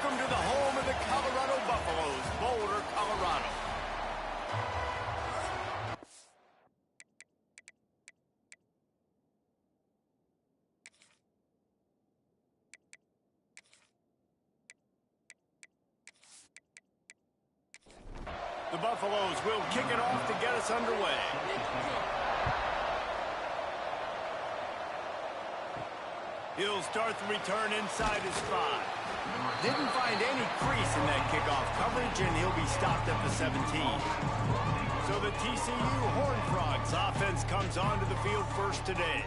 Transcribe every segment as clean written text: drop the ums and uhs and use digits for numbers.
Welcome to the home of the Colorado Buffaloes, Boulder, Colorado. The Buffaloes will kick it off to get us underway. He'll start the return inside his 5. Didn't find any crease in that kickoff coverage, and he'll be stopped at the 17. So the TCU Horned Frogs offense comes onto the field first today.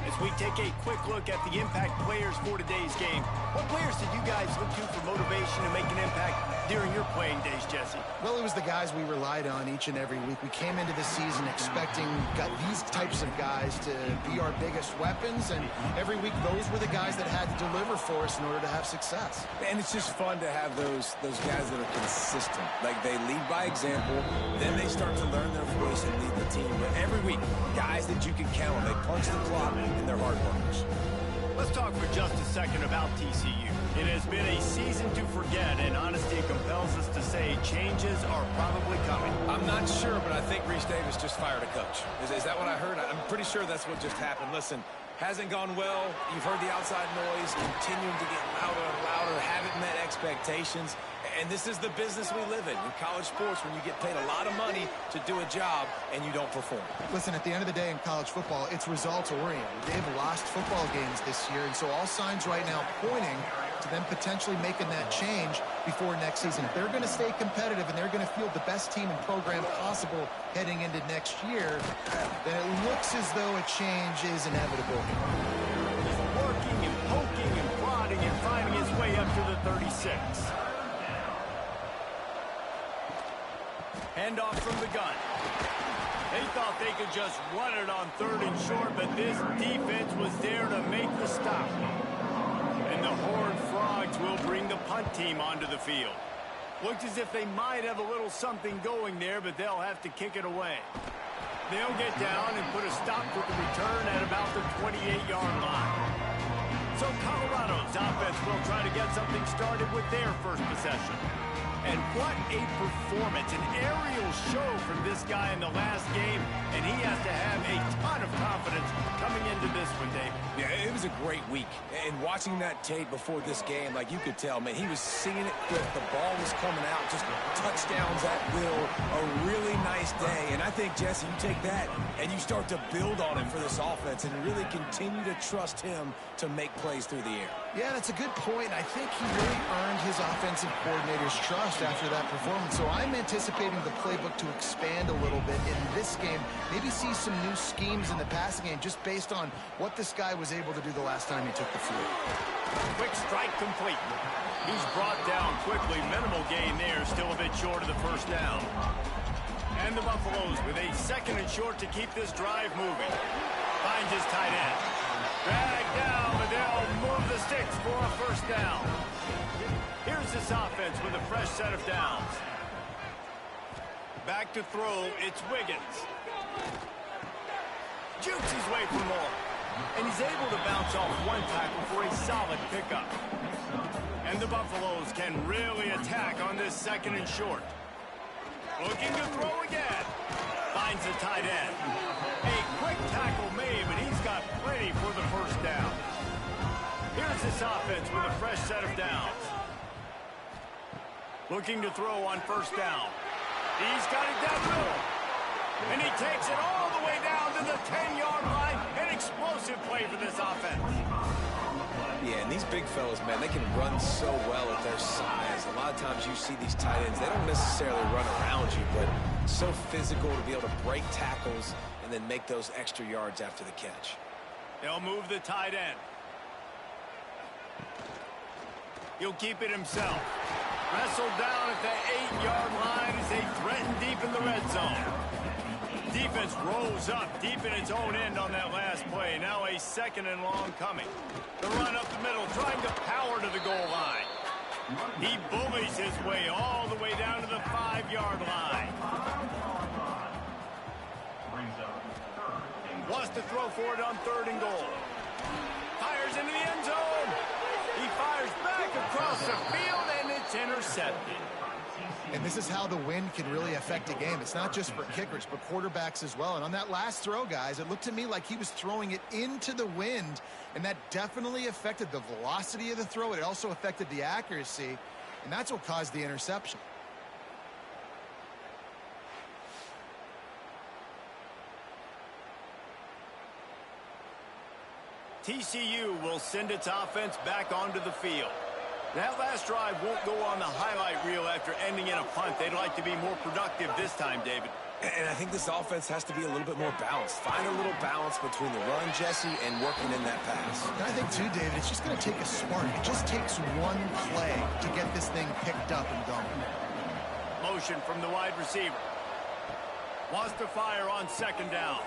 As we take a quick look at the impact players for today's game, what players did you guys look to for motivation to make an impact during your playing days, Jesse? Well, it was the guys we relied on each and every week. We came into the season expecting these types of guys to be our biggest weapons, and every week those were the guys that had to deliver for us in order to have success. And it's just fun to have those guys that are consistent. Like, they lead by example, then they start to learn their voice and lead the team. But every week, guys that you can count on, they punch the clock, and they're hard workers. Let's talk for just a second about TCU. It has been a season to forget, and honesty compels us to say changes are probably coming. I'm not sure, but I think Reese Davis just fired a coach. Is that what I heard? I'm pretty sure that's what just happened. Listen, hasn't gone well. You've heard the outside noise, continuing to get louder and louder, haven't met expectations. And this is the business we live in college sports, when you get paid a lot of money to do a job and you don't perform. Listen, at the end of the day in college football, it's results-oriented. They've lost football games this year, and so all signs right now pointing to them potentially making that change before next season. If they're going to stay competitive and they're going to field the best team and program possible heading into next year, then it looks as though a change is inevitable. He's working and poking and prodding and finding his way up to the 36. Handoff from the gun. They thought they could just run it on 3rd and short, but this defense was there to make the stop. And the Horned Frogs will bring the punt team onto the field. Looks as if they might have a little something going there, but they'll have to kick it away. They'll get down and put a stop with the return at about the 28-yard line. So Colorado's offense will try to get something started with their first possession. And what a performance, an aerial show from this guy in the last game, and he has to have a ton of confidence coming into this one, Dave. Yeah, it was a great week. And watching that tape before this game, like, you could tell, man, he was seeing it quick. The ball was coming out, just touchdowns at will. A really nice day. And I think, Jesse, you take that and you start to build on it for this offense and really continue to trust him to make plays through the air. Yeah, that's a good point. I think he really earned his offensive coordinator's trust after that performance. So I'm anticipating the playbook to expand a little bit in this game. Maybe see some new schemes in the passing game just based on what this guy was able to do the last time he took the field. Quick strike complete. He's brought down quickly. Minimal gain there. Still a bit short of the first down. And the Buffaloes with a 2nd and short to keep this drive moving. Finds his tight end. Drag down, but they'll move the sticks for a first down. Here's this offense with a fresh set of downs. Back to throw, it's Wiggins. Jukes his way for more. And he's able to bounce off one tackle for a solid pickup. And the Buffaloes can really attack on this 2nd and short. Looking to throw again. Finds the tight end. A quick tackle made, but he's got plenty for the first down. Here's this offense with a fresh set of downs. Looking to throw on first down. He's got it down the middle. And he takes it all the way down to the 10-yard line. An explosive play for this offense. Yeah, and these big fellas, man, they can run so well at their size. A lot of times you see these tight ends, they don't necessarily run around you, but so physical to be able to break tackles and then make those extra yards after the catch. They'll move the tight end. He'll keep it himself. Wrestled down at the 8-yard line as they threaten deep in the red zone. Defense rolls up deep in its own end on that last play. Now a 2nd and long coming. The run up the middle, trying to power to the goal line. He bullies his way all the way down to the 5-yard line. Wants to throw for it on 3rd and goal. Fires into the end zone. He fires back across the field, and it's intercepted. And this is how the wind can really affect a game. It's not just for kickers, but quarterbacks as well. And on that last throw, guys, it looked to me like he was throwing it into the wind, and that definitely affected the velocity of the throw. It also affected the accuracy, and that's what caused the interception. TCU will send its offense back onto the field. That last drive won't go on the highlight reel after ending in a punt. They'd like to be more productive this time, David. And I think this offense has to be a little bit more balanced. Find a little balance between the run, Jesse, and working in that pass. And I think, too, David, it's just going to take a spark. It just takes one play to get this thing picked up and going. Motion from the wide receiver. Wants to fire on second down.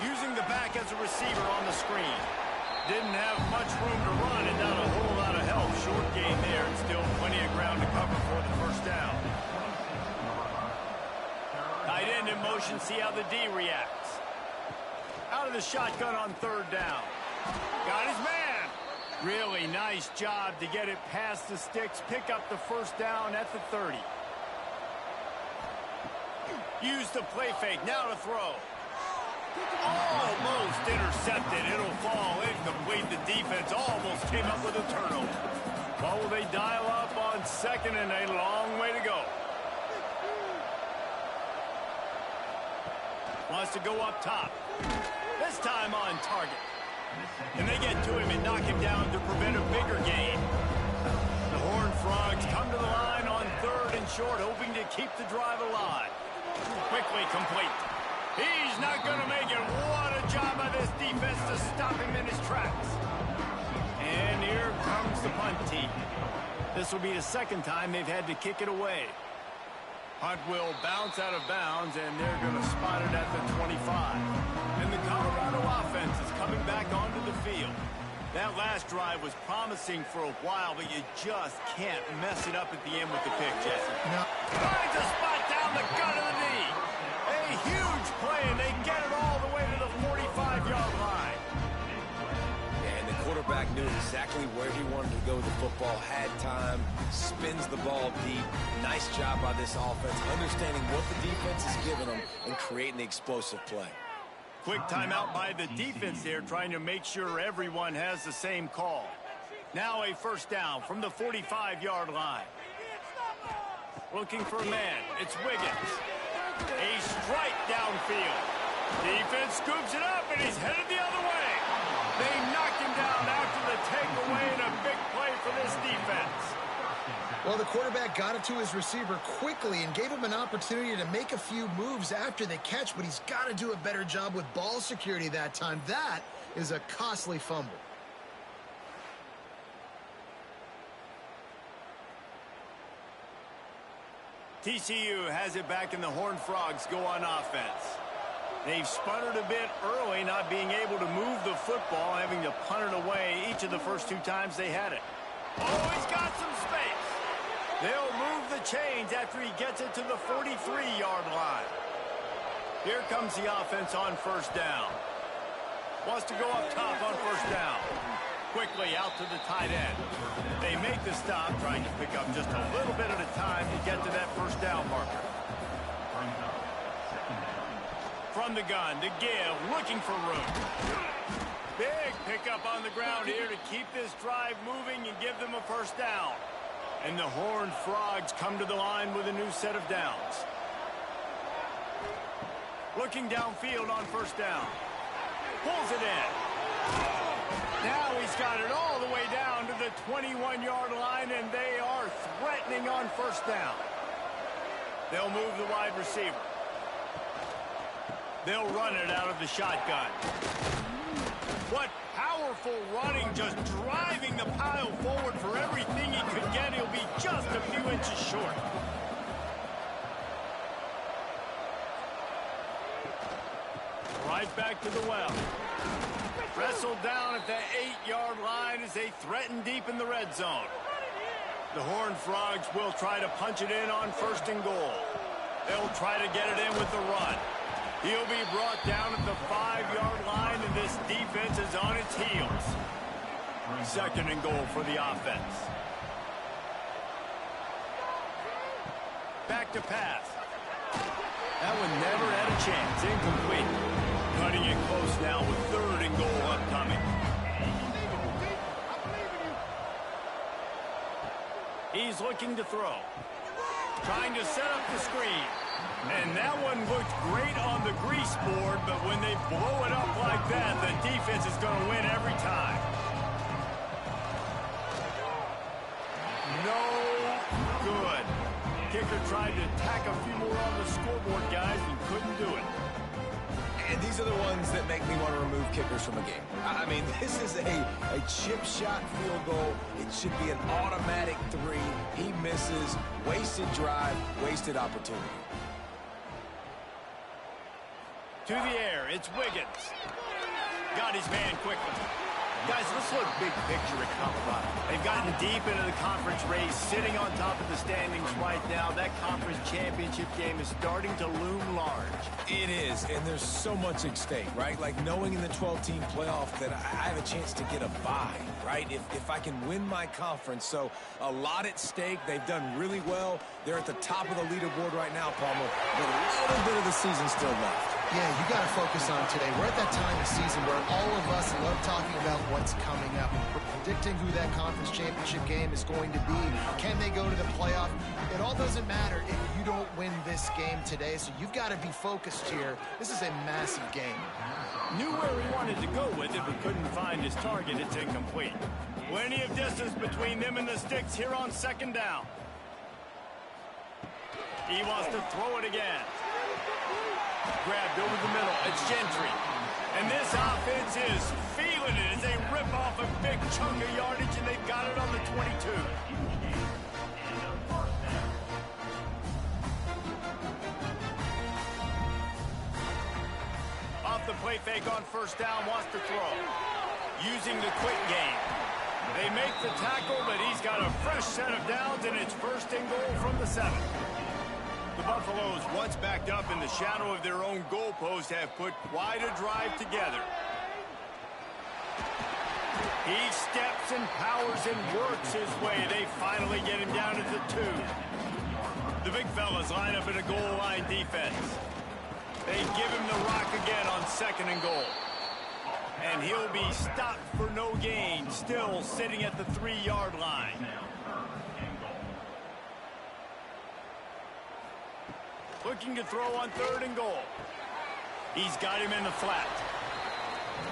Using the back as a receiver on the screen. Didn't have much room to run and not a whole lot of help. Short gain there and still plenty of ground to cover for the first down. Tight end in motion, see how the D reacts. Out of the shotgun on third down. Got his man. Really nice job to get it past the sticks, pick up the first down at the 30. Use the play fake, now to throw. Almost intercepted. It'll fall incomplete. The defense almost came up with a turnover. Well, will they dial up on second and a long way to go? Wants to go up top. This time on target. And they get to him and knock him down to prevent a bigger gain. The Horned Frogs come to the line on third and short, hoping to keep the drive alive. Quickly complete. He's not going to make it. What a job by this defense to stop him in his tracks. And here comes the punt team. This will be the second time they've had to kick it away. Punt will bounce out of bounds, and they're going to spot it at the 25. And the Colorado offense is coming back onto the field. That last drive was promising for a while, but you just can't mess it up at the end with the pick, Jesse. No. Finds a spot down the gut of the knee. A huge play, and they get it all the way to the 45-yard line. And the quarterback knew exactly where he wanted to go with the football, had time, spins the ball deep. Nice job by this offense, understanding what the defense is giving them and creating the explosive play. Quick timeout by the defense there, trying to make sure everyone has the same call. Now a first down from the 45-yard line. Looking for a man. It's Wiggins. A strike downfield. Defense scoops it up, and he's headed the other way. They knocked him down after the takeaway, and a big play for this defense. Well, the quarterback got it to his receiver quickly and gave him an opportunity to make a few moves after the catch, but he's got to do a better job with ball security that time. That is a costly fumble. TCU has it back, and the Horned Frogs go on offense. They've sputtered a bit early, not being able to move the football, having to punt it away each of the first two times they had it. Oh, he's got some space. They'll move the chains after he gets it to the 43-yard line. Here comes the offense on first down. Wants to go up top on first down. Quickly out to the tight end. They make the stop, trying to pick up just a little bit at a time to get to that first down marker. From the gun to give, looking for room. Big pickup on the ground here to keep this drive moving and give them a first down. And the Horned Frogs come to the line with a new set of downs. Looking downfield on first down. Pulls it in. Now he's got it all the way down to the 21-yard line, and they are threatening on first down. They'll move the wide receiver. They'll run it out of the shotgun. What powerful running, just driving the pile forward for everything he could get. He'll be just a few inches short. Right back to the well. Wrestled down at the 8-yard line as they threaten deep in the red zone. The Horned Frogs will try to punch it in on first and goal. They'll try to get it in with the run. He'll be brought down at the 5-yard line, and this defense is on its heels. Second and goal for the offense. Back to pass. That one never had a chance. Incomplete. Cutting it close now with third and goal upcoming. He's looking to throw. Trying to set up the screen. And that one looked great on the grease board, but when they blow it up like that, the defense is going to win every time. No good. Kicker tried to tack a few more on the scoreboard, guys, and couldn't do it. And these are the ones that make me want to remove kickers from a game. I mean, this is a chip shot field goal. It should be an automatic 3. He misses. Wasted drive, wasted opportunity. To the air, it's Wiggins. Got his man quickly. Guys, let's look big picture at Colorado. They've gotten deep into the conference race, sitting on top of the standings right now. That conference championship game is starting to loom large. It is, and there's so much at stake, right? Like knowing in the 12-team playoff that I have a chance to get a bye, right? If I can win my conference. So a lot at stake. They've done really well. They're at the top of the leaderboard right now, Palmer. But a little bit of the season still left. Yeah, you got to focus on today. We're at that time of season where all of us love talking about what's coming up. We're predicting who that conference championship game is going to be. Can they go to the playoff? It all doesn't matter if you don't win this game today, so you've got to be focused here. This is a massive game. Knew where he wanted to go with it, but couldn't find his target. It's incomplete. Plenty of distance between them and the sticks here on second down. He wants to throw it again. Grabbed over the middle. It's Gentry. And this offense is feeling it as they rip off a big chunk of yardage, and they've got it on the 22. Off the play fake on first down, wants to throw. Using the quick game. They make the tackle, but he's got a fresh set of downs, and it's first and goal from the 7. The Buffaloes, once backed up in the shadow of their own goalpost, have put quite a drive together. He steps and powers and works his way. They finally get him down to the 2. The big fellas line up in a goal line defense. They give him the rock again on second and goal. And he'll be stopped for no gain, still sitting at the 3-yard line. Looking to throw on third and goal. He's got him in the flat.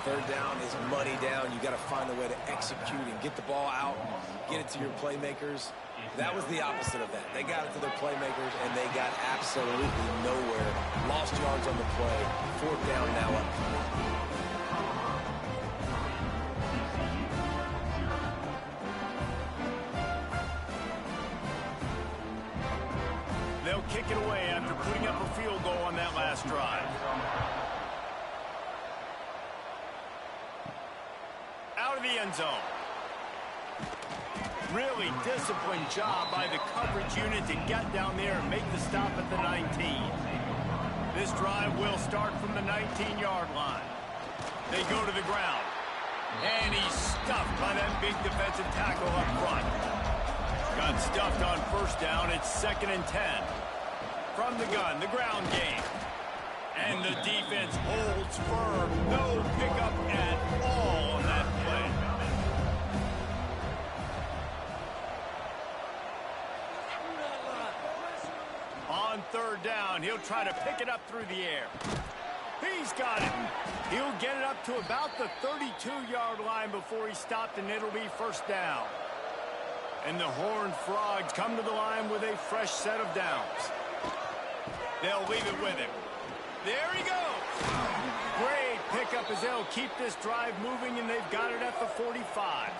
Third down is money down. You got to find a way to execute and get the ball out, get it to your playmakers. That was the opposite of that. They got it to their playmakers, and they got absolutely nowhere. Lost yards on the play. Fourth down now up. They'll kick it away after putting up a field goal on that last drive. Out of the end zone. Really disciplined job by the coverage unit to get down there and make the stop at the 19. This drive will start from the 19-yard line. They go to the ground. And he's stuffed by that big defensive tackle up front. Got stuffed on first down. It's 2nd and 10. From the gun, the ground game. And the defense holds firm. No pickup at all on that play. On third down, he'll try to pick it up through the air. He's got it. He'll get it up to about the 32-yard line before he's stopped, and it'll be first down. And the Horned Frogs come to the line with a fresh set of downs. They'll leave it with him. There he goes. Great pickup as they'll keep this drive moving, and they've got it at the 45.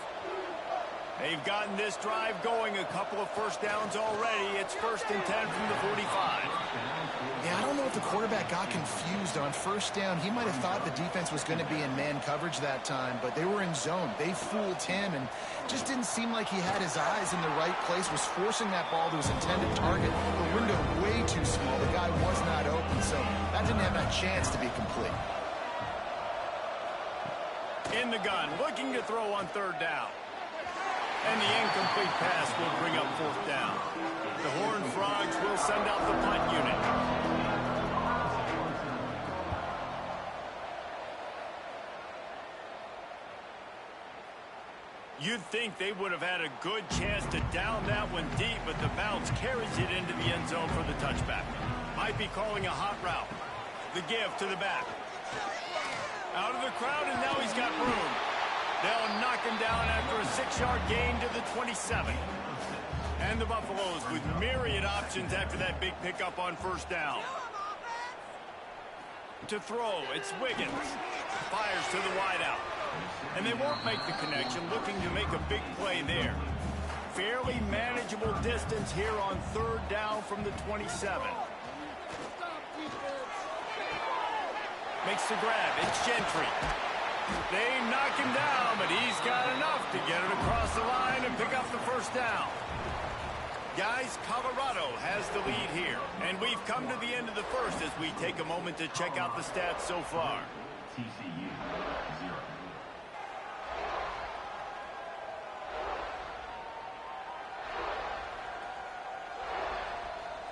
They've gotten this drive going, a couple of first downs already. It's 1st and 10 from the 45. Yeah, I don't know if the quarterback got confused on first down. He might have thought the defense was going to be in man coverage that time, but they were in zone. They fooled him, and just didn't seem like he had his eyes in the right place, was forcing that ball to his intended target. The window way too small. The guy was not open, so that didn't have a chance to be complete. In the gun, looking to throw on third down. And the incomplete pass will bring up fourth down. The Horned Frogs will send out the punt unit. You'd think they would have had a good chance to down that one deep, but the bounce carries it into the end zone for the touchback. Might be calling a hot route. The give to the back. Out of the crowd, and now he's got room. They'll knock him down after a 6-yard gain to the 27. And the Buffaloes with myriad options after that big pickup on first down. To throw, it's Wiggins. Fires to the wideout. And they won't make the connection, looking to make a big play there. Fairly manageable distance here on third down from the 27. Makes the grab. It's Gentry. They knock him down, but he's got enough to get it across the line and pick up the first down. Guys, Colorado has the lead here. And we've come to the end of the first as we take a moment to check out the stats so far. TCU 0.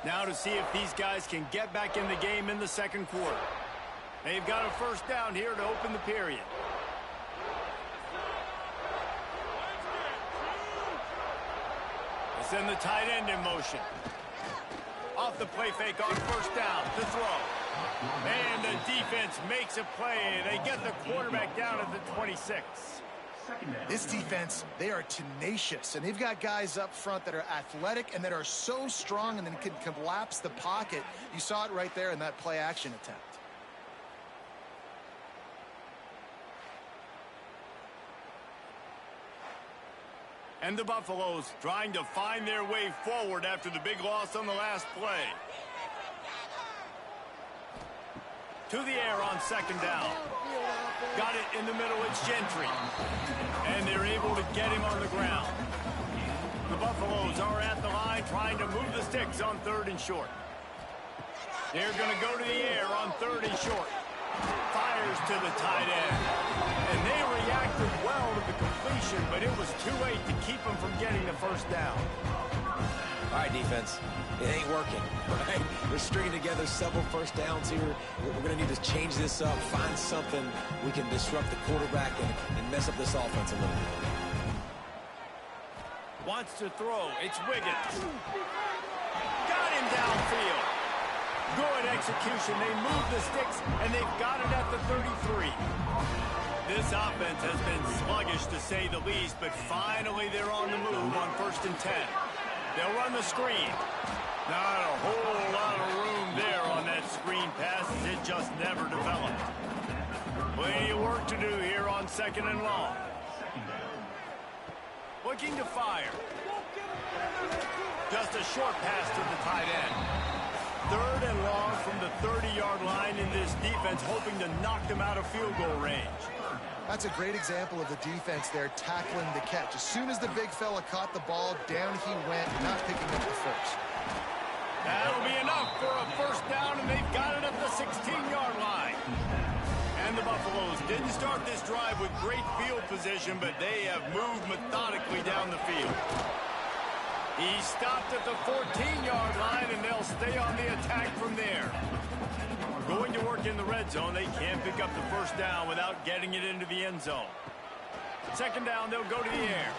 Now to see if these guys can get back in the game in the second quarter. They've got a first down here to open the period. They send the tight end in motion. Off the play fake on first down to throw. And the defense makes a play. They get the quarterback down at the 26. This defense, they are tenacious, and they've got guys up front that are athletic and that are so strong and then can collapse the pocket. You saw it right there in that play action attempt. And the Buffaloes trying to find their way forward after the big loss on the last play. To the air on second down. Got it in the middle, it's Gentry. And they're able to get him on the ground. The Buffaloes are at the line trying to move the sticks on third and short. They're going to go to the air on third and short. Fires to the tight end. And they reacted well to the completion, but it was too late to keep them from getting the first down. All right, defense. It ain't working, right? We're stringing together several first downs here. We're going to need to change this up, find something we can disrupt the quarterback and mess up this offense a little bit. Wants to throw. It's Wiggins. Got him downfield. Good execution. They move the sticks, and they've got it at the 33. This offense has been sluggish, to say the least, but finally they're on the move on 1st and 10. They'll run the screen. Not a whole lot of room there on that screen pass, as it just never developed. Plenty of work to do here on 2nd and long. Looking to fire. Just a short pass to the tight end. 3rd and long from the 30-yard line in this defense, hoping to knock them out of field goal range. That's a great example of the defense there tackling the catch. As soon as the big fella caught the ball, down he went, not picking up the first. That'll be enough for a first down, and they've got it at the 16-yard line. And the Buffaloes didn't start this drive with great field position, but they have moved methodically down the field. He stopped at the 14-yard line, and they'll stay on the attack from there. Going to work in the red zone, they can't pick up the first down without getting it into the end zone. 2nd down, they'll go to the air.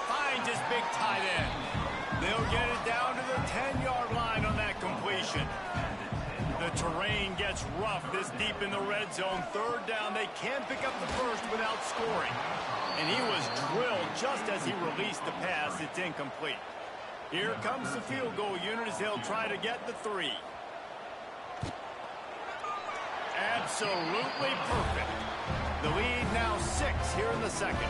Finds his big tight end. They'll get it down to the 10-yard line on that completion. The terrain gets rough this deep in the red zone. 3rd down, they can't pick up the first without scoring. And he was drilled just as he released the pass. It's incomplete. Here comes the field goal unit as they'll try to get the 3. Absolutely perfect. The lead now 6 here in the second.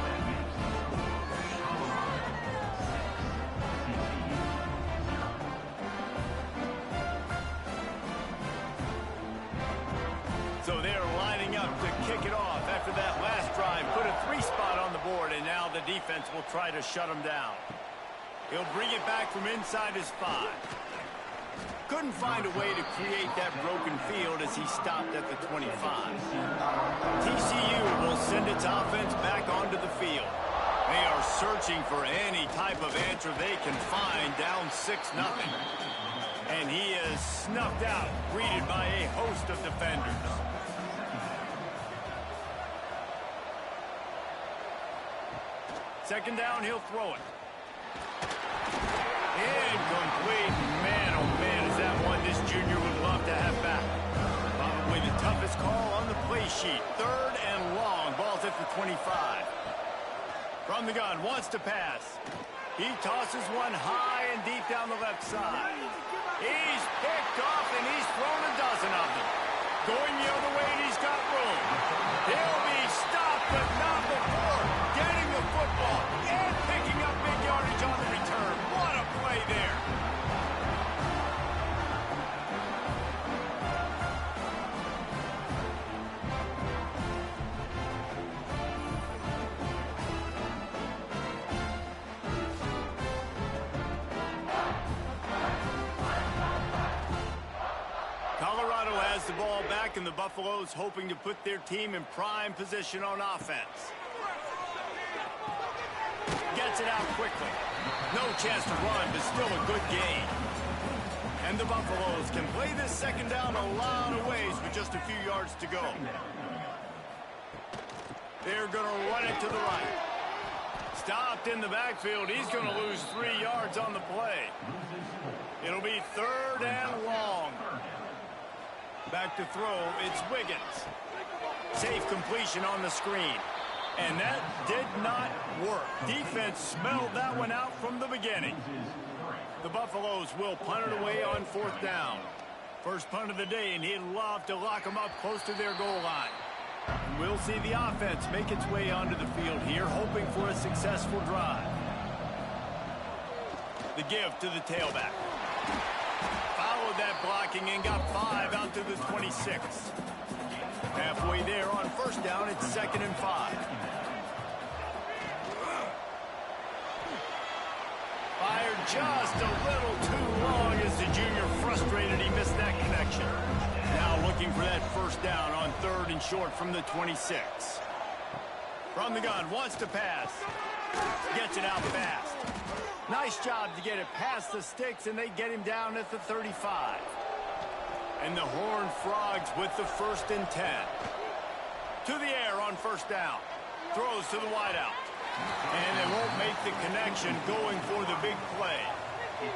So they're lining up to kick it off after that last drive. Put a 3 spot on the board, and now the defense will try to shut them down. He'll bring it back from inside his 5. Couldn't find a way to create that broken field as he stopped at the 25. TCU will send it its offense back onto the field. They are searching for any type of answer they can find, down 6-0. And he is snuffed out, greeted by a host of defenders. Second down, he'll throw it. Incomplete. Man, oh man, is that one this junior would love to have back. Probably the toughest call on the play sheet. Third and long. Ball's at the 25. From the gun, wants to pass. He tosses one high and deep down the left side. He's picked off, and he's thrown a dozen of them. Going the other way, and he's got room. He'll be stopped, but not before getting the football and picking up big yardage on the return. What a play there. Colorado has the ball back, and the Buffaloes hoping to put their team in prime position on offense. Gets it out quickly. No chance to run, but still a good gain. And the Buffaloes can play this second down a lot of ways with just a few yards to go. They're going to run it to the right. Stopped in the backfield. He's going to lose 3 yards on the play. It'll be third and long. Back to throw, it's Wiggins. Safe completion on the screen. And that did not work. Defense smelled that one out from the beginning. The Buffaloes will punt it away on fourth down. First punt of the day, and he'd love to lock them up close to their goal line. And we'll see the offense make its way onto the field here, hoping for a successful drive. The give to the tailback. Followed that blocking and got 5 out to the 26. Halfway there on first down, it's 2nd and 5. Fired just a little too long as the junior frustrated he missed that connection. Now looking for that first down on 3rd and short from the 26. From the gun, wants to pass. Gets it out fast. Nice job to get it past the sticks, and they get him down at the 35. And the Horned Frogs with the 1st and 10. To the air on first down. Throws to the wideout. And they won't make the connection going for the big play.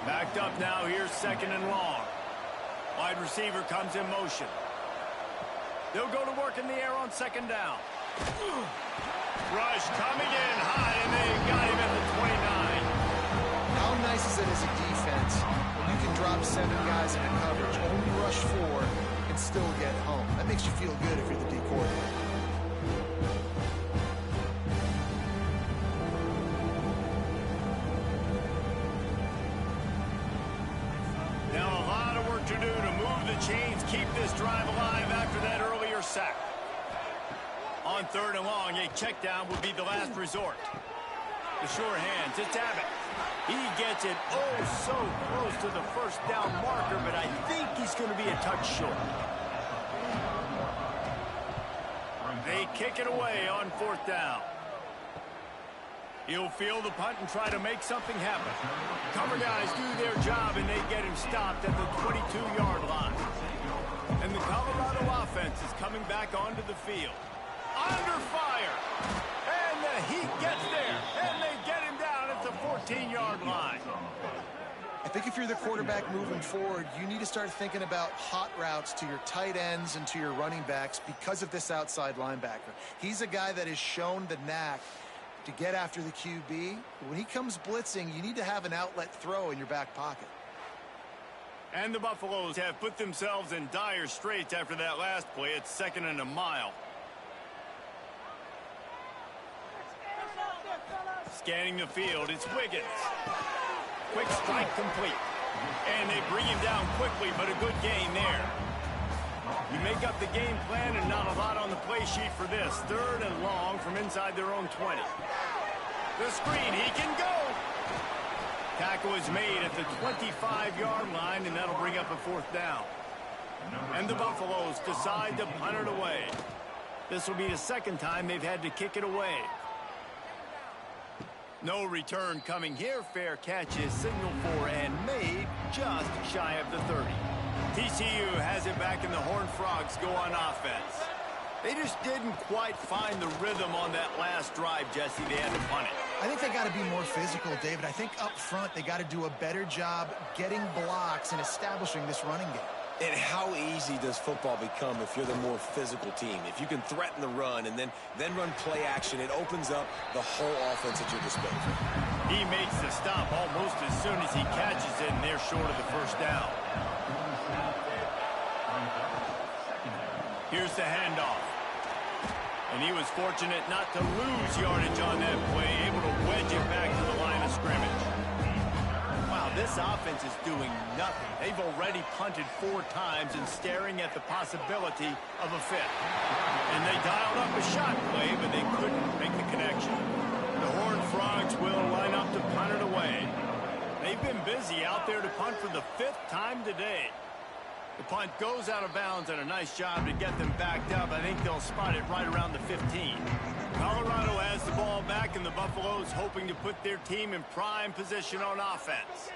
Backed up now, here's 2nd and long. Wide receiver comes in motion. They'll go to work in the air on 2nd down. Rush coming in high, and they got him at the 29. How nice is it as a defense when you can drop 7 guys into coverage, only rush 4, and still get home? That makes you feel good if you're the D coordinator. Now a lot of work to do to move the chains, keep this drive alive after that earlier sack. On 3rd and long, a check down would be the last resort. The sure hands, it's Abbott. He gets it so close to the first down marker, but I think he's going to be a touch short. They kick it away on 4th down. He'll field the punt and try to make something happen. Cover guys do their job, and they get him stopped at the 22-yard line. And the Colorado offense is coming back onto the field. Under fire. And the Heat gets there, and they get him down at the 14-yard line. I think if you're the quarterback moving forward, you need to start thinking about hot routes to your tight ends and to your running backs because of this outside linebacker. He's a guy that has shown the knack to get after the QB. When he comes blitzing, you need to have an outlet throw in your back pocket. And the Buffaloes have put themselves in dire straits after that last play. It's 2nd and a mile. Scanning the field, it's Wiggins. Quick strike complete. And they bring him down quickly, but a good gain there. You make up the game plan and not a lot on the play sheet for this. 3rd and long from inside their own 20. The screen, he can go. Tackle is made at the 25-yard line, and that'll bring up a 4th down. And the Buffaloes decide to punt it away. This will be the second time they've had to kick it away. No return coming here. Fair catch is signaled for and made just shy of the 30. TCU has it back and the Horned Frogs go on offense. They just didn't quite find the rhythm on that last drive, Jesse. They had to punt it. I think they got to be more physical, David. I think up front they got to do a better job getting blocks and establishing this running game. And how easy does football become if you're the more physical team? If you can threaten the run and then run play action, it opens up the whole offense at your disposal. He makes the stop almost as soon as he catches it, and they're short of the first down. Here's the handoff. And he was fortunate not to lose yardage on that play, able to wedge it back to the line of scrimmage. Wow, this offense is doing nothing. They've already punted 4 times and staring at the possibility of a fifth. And they dialed up a shot play, but they couldn't make the connection. The Horned Frogs will line up to punt it away. They've been busy out there to punt for the 5th time today. The punt goes out of bounds, and a nice job to get them backed up. I think they'll spot it right around the 15. Colorado has the ball back, and the Buffaloes hoping to put their team in prime position on offense.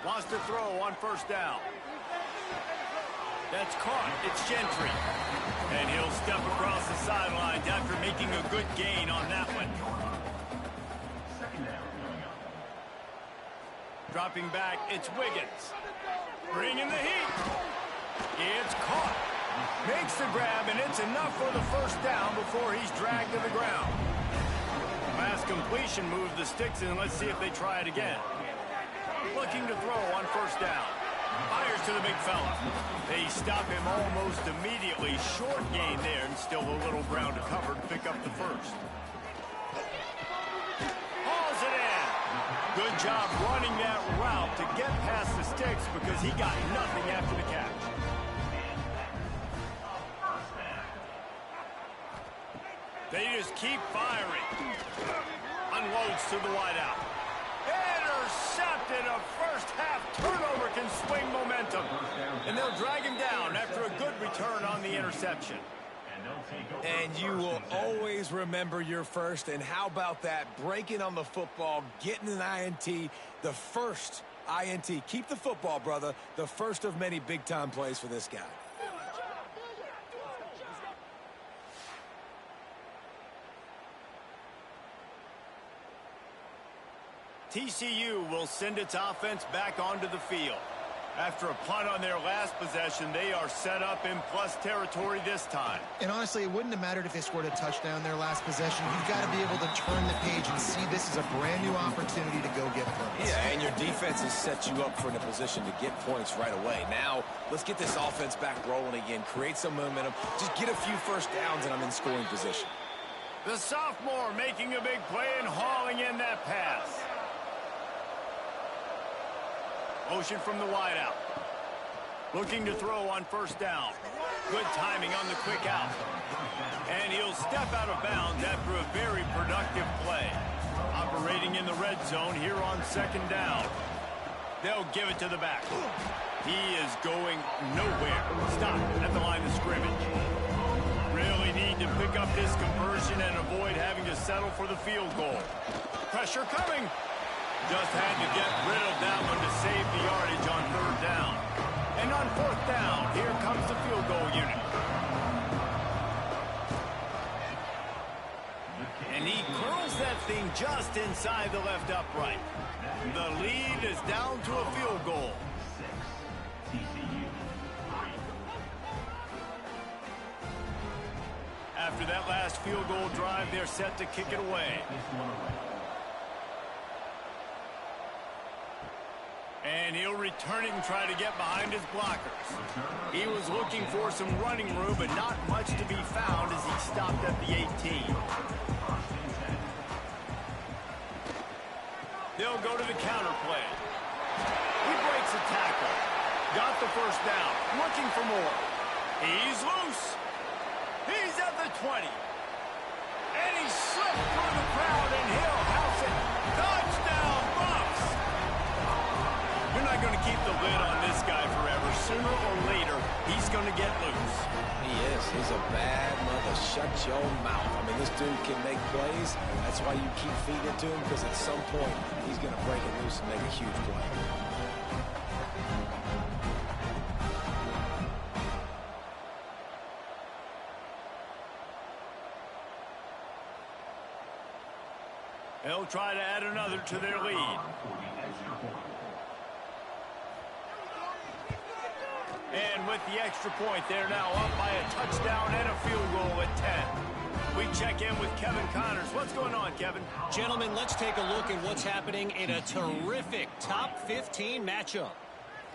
Wants to throw on first down. That's caught. It's Gentry. And he'll step across the sidelines after making a good gain on that one. Dropping back, it's Wiggins. Bringing the heat. It's caught. Makes the grab, and it's enough for the first down before he's dragged to the ground. Last completion moved the sticks in. Let's see if they try it again. Looking to throw on first down. Fires to the big fella. They stop him almost immediately. Short gain there, and still a little ground to cover to pick up the first. Hauls it in. Good job running that route to get past the sticks because he got nothing after the catch. They just keep firing. Unloads to the wideout. Intercepted. A first-half turnover can swing momentum. And they'll drag him down after a good return on the interception. And you will always remember your first. And how about that? Breaking on the football, getting an INT, the first INT. Keep the football, brother. The first of many big-time plays for this guy. TCU will send its offense back onto the field. After a punt on their last possession, they are set up in plus territory this time. And honestly, it wouldn't have mattered if they scored a touchdown their last possession. You've got to be able to turn the page and see this is a brand new opportunity to go get points. Yeah, and your defense has set you up for in a position to get points right away. Now, let's get this offense back rolling again, create some momentum, just get a few first downs, and I'm in scoring position. The sophomore making a big play and hauling in that pass. Motion from the wideout. Looking to throw on first down. Good timing on the quick out. And he'll step out of bounds after a very productive play. Operating in the red zone here on second down. They'll give it to the back. He is going nowhere. Stop at the line of scrimmage. Really need to pick up this conversion and avoid having to settle for the field goal. Pressure coming. Just had to get rid of that one to save the yardage on third down. And on fourth down, here comes the field goal unit. And he curls that thing just inside the left upright. The lead is down to a field goal. After that last field goal drive, they're set to kick it away. And he'll return it and try to get behind his blockers. He was looking for some running room, but not much to be found as he stopped at the 18. They'll go to the counter play. He breaks a tackle. Got the first down. Looking for more. He's loose. He's at the 20. And he slipped through the crowd, and he'll house it. Touchdown, Bucks! You're not not going to keep the lid on this guy forever. Sooner or later, he's going to get loose. He is. He's a bad mother. Shut your mouth. I mean, this dude can make plays. That's why you keep feeding it to him, because at some point, he's going to break it loose and make a huge play. They'll try to add another to their lead. And with the extra point, they're now up by a touchdown and a field goal at 10. We check in with Kevin Connors. What's going on, Kevin? Gentlemen, let's take a look at what's happening in a terrific top 15 matchup.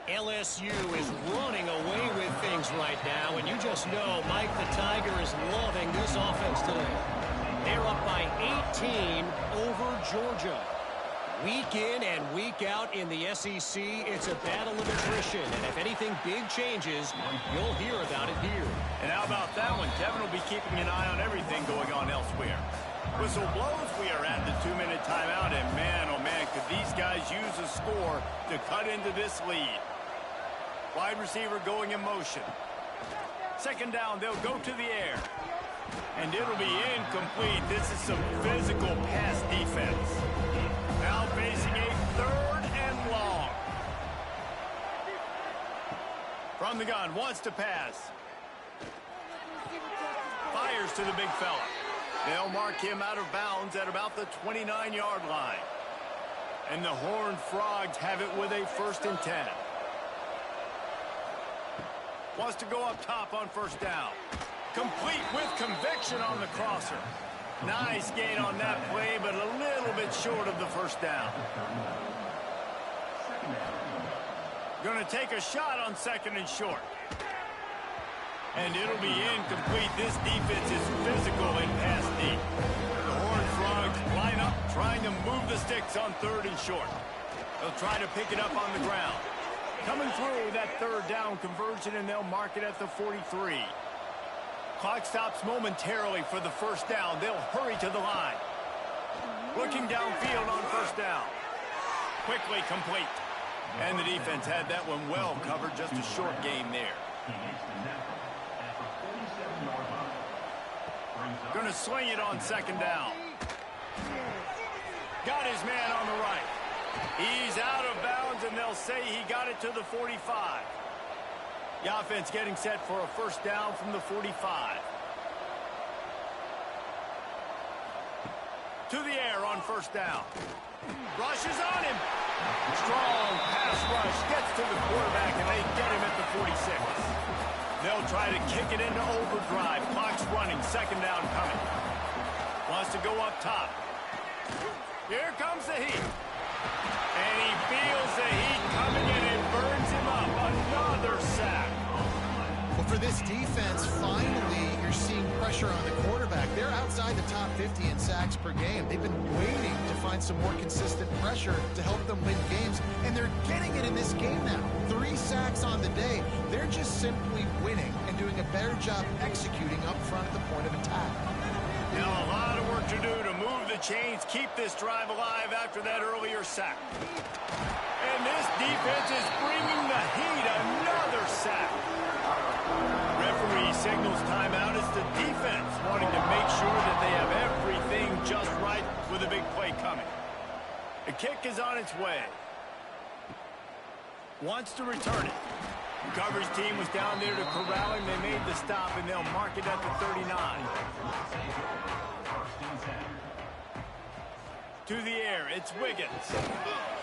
LSU is running away with things right now, and you just know Mike the Tiger is loving this offense today. They're up by 18 over Georgia. Week in and week out in the SEC, it's a battle of attrition. And if anything big changes, you'll hear about it here. And how about that one? Kevin will be keeping an eye on everything going on elsewhere. Whistle blows, we are at the 2-minute timeout. And man, oh man, could these guys use a score to cut into this lead. Wide receiver going in motion. Second down, they'll go to the air. And it'll be incomplete. This is some physical pass defense. Now facing a third and long. From the gun, wants to pass. Fires to the big fella. They'll mark him out of bounds at about the 29-yard line. And the Horned Frogs have it with a 1st and 10. Wants to go up top on first down. Complete with conviction on the crosser. Nice gain on that play, but a little bit short of the first down. Going to take a shot on 2nd and short. And it'll be incomplete. This defense is physical in pass deep. The Horned Frogs line up, trying to move the sticks on 3rd and short. They'll try to pick it up on the ground. Coming through that 3rd down conversion, and they'll mark it at the 43. Clock stops momentarily for the first down. They'll hurry to the line. Looking downfield on first down. Quickly complete. And the defense had that one well covered. Just a short gain there. Going to swing it on 2nd down. Got his man on the right. He's out of bounds, and they'll say he got it to the 45. The offense getting set for a first down from the 45. To the air on first down. Rushes on him. Strong pass rush. Gets to the quarterback, and they get him at the 46. They'll try to kick it into overdrive. Clock's running. 2nd down coming. Wants to go up top. Here comes the heat. And he feels the heat coming in and burns him up. Another sack. Well, for this defense, finally, you're seeing pressure on the quarterback. They're outside the top 50 in sacks per game. They've been waiting to find some more consistent pressure to help them win games, and they're getting it in this game now. 3 sacks on the day. They're just simply winning and doing a better job executing up front at the point of attack. Now a lot of work to do to move the chains, keep this drive alive after that earlier sack. And this defense is bringing the heat. Another sack. Referee signals timeout. It's the defense wanting to make sure that they have everything just right with a big play coming. The kick is on its way. Wants to return it. The coverage team was down there to corral him. They made the stop, and they'll mark it at the 39. To the air, it's Wiggins.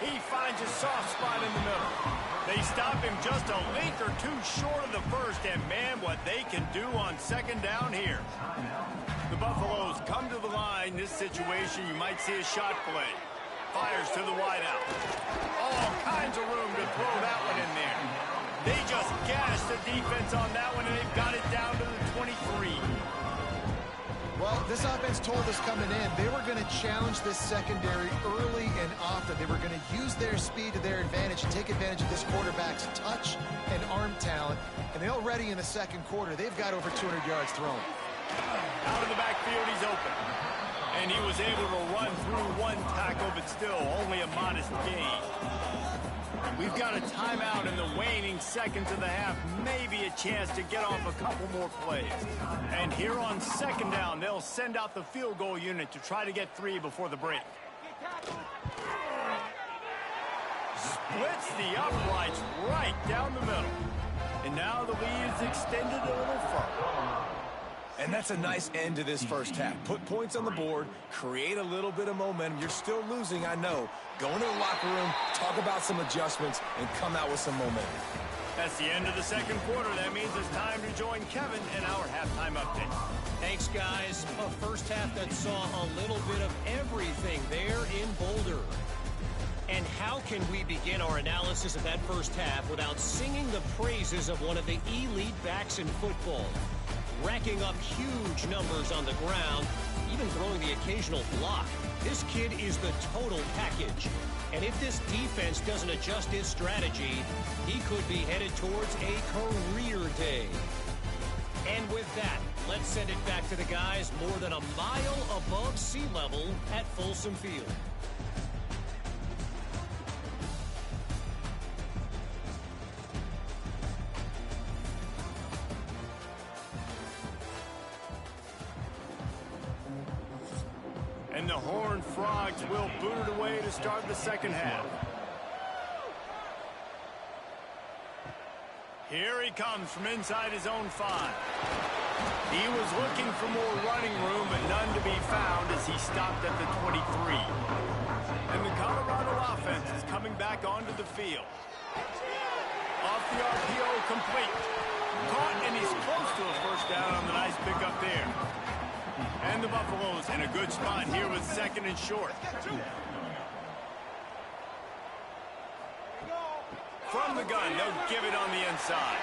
He finds a soft spot in the middle. They stop him just a link or two short of the first, and man, what they can do on 2nd down here. The Buffaloes come to the line. This situation, you might see a shot play. Fires to the wideout. All kinds of room to throw that one in there. They just gashed the defense on that one, and they've got it down to the 23. Well, this offense told us coming in they were going to challenge this secondary early and often. They were going to use their speed to their advantage and take advantage of this quarterback's touch and arm talent. And they're already in the 2nd quarter. They've got over 200 yards thrown. Out of the backfield, he's open. And he was able to run through one tackle, but still only a modest gain. We've got a timeout in the waning seconds of the half, maybe a chance to get off a couple more plays. And here on second down, they'll send out the field goal unit to try to get 3 before the break. Splits the uprights right down the middle. And now the lead is extended a little further. And that's a nice end to this first half. Put points on the board, create a little bit of momentum. You're still losing, I know. Go into the locker room, talk about some adjustments, and come out with some momentum. That's the end of the second quarter. That means it's time to join Kevin in our halftime update. Thanks, guys. A first half that saw a little bit of everything there in Boulder. And how can we begin our analysis of that first half without singing the praises of one of the elite backs in football? Racking up huge numbers on the ground, even throwing the occasional block. This kid is the total package. And if this defense doesn't adjust its strategy, he could be headed towards a career day. And with that, let's send it back to the guys more than a mile above sea level at Folsom Field. And the Horned Frogs will boot it away to start the second half. Here he comes from inside his own 5. He was looking for more running room, but none to be found as he stopped at the 23. And the Colorado offense is coming back onto the field. Off the RPO, complete. Caught, and he's close to a first down on the nice pickup there. And the Buffaloes in a good spot here with second and short. From the gun, they'll give it on the inside.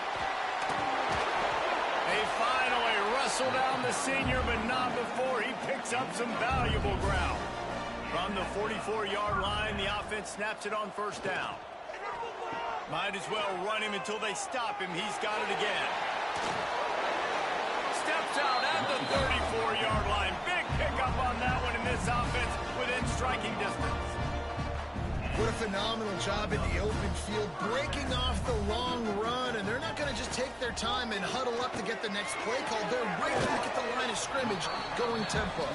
They finally wrestle down the senior, but not before he picks up some valuable ground. From the 44-yard line, the offense snaps it on first down. Might as well run him until they stop him. He's got it again. Steps out at the 34-yard line. Big pickup on that one in this offense within striking distance. What a phenomenal job in the open field, breaking off the long run, and they're not going to just take their time and huddle up to get the next play call. They're right back at the line of scrimmage, going tempo.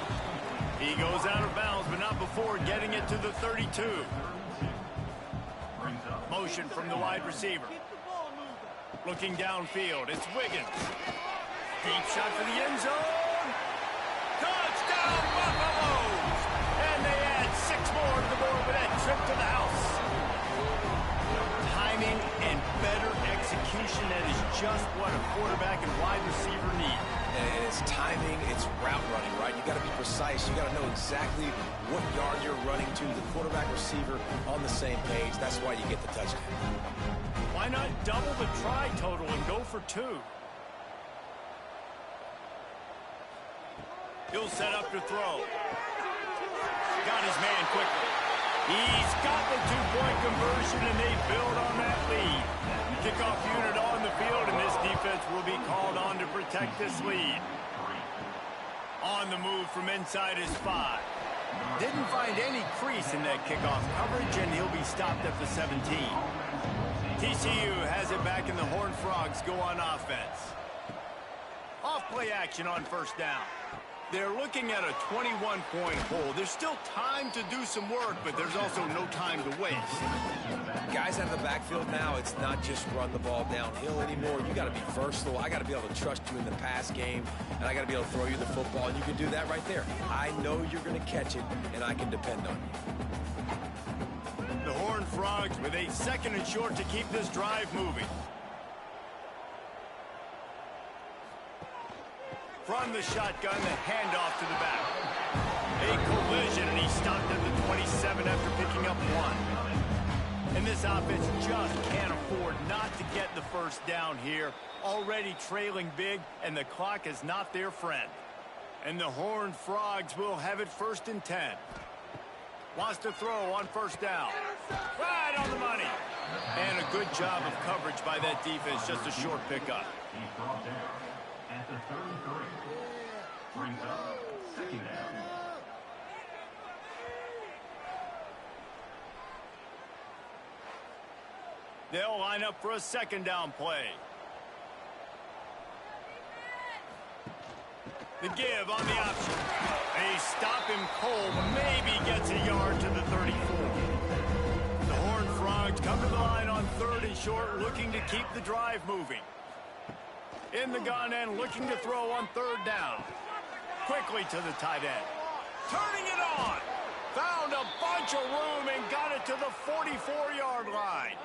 He goes out of bounds, but not before getting it to the 32. Motion from the wide receiver. Looking downfield, it's Wiggins. Deep shot for the end zone. Touchdown, Buffaloes! And they add 6 more to the board with that trip to the house. Timing and better execution, that is just what a quarterback and wide receiver need. And it's timing, it's route running, right? You got to be precise. You got to know exactly what yard you're running to. The quarterback receiver on the same page. That's why you get the touchdown. Why not double the try total and go for 2? He'll set up to throw. Got his man quickly. He's got the 2-point conversion, and they build on that lead. Kickoff unit on the field, and this defense will be called on to protect this lead. On the move from inside his 5. Didn't find any crease in that kickoff coverage, and he'll be stopped at the 17. TCU has it back, and the Horned Frogs go on offense. Off play action on first down. They're looking at a 21-point hole. There's still time to do some work, but there's also no time to waste. Guys out of the backfield now, it's not just run the ball downhill anymore. You got to be versatile. I got to be able to trust you in the pass game, and I got to be able to throw you the football, and you can do that right there. I know you're going to catch it, and I can depend on you. The Horned Frogs with a second and short to keep this drive moving. From the shotgun, the handoff to the back. A collision, and he stopped at the 27 after picking up 1. And this offense just can't afford not to get the first down here. Already trailing big, and the clock is not their friend. And the Horned Frogs will have it 1st and 10. Wants to throw on first down. Right on the money. And a good job of coverage by that defense, just a short pickup. He's brought down at the 33. Brings up second down. They'll line up for a second down play. The give on the option. They stop him cold, maybe gets a yard to the 34. The Horned Frogs come to the line on 3rd and short, looking to keep the drive moving. In the gun and looking to throw on 3rd down. Quickly to the tight end. Turning it on. Found a bunch of room and got it to the 44-yard line.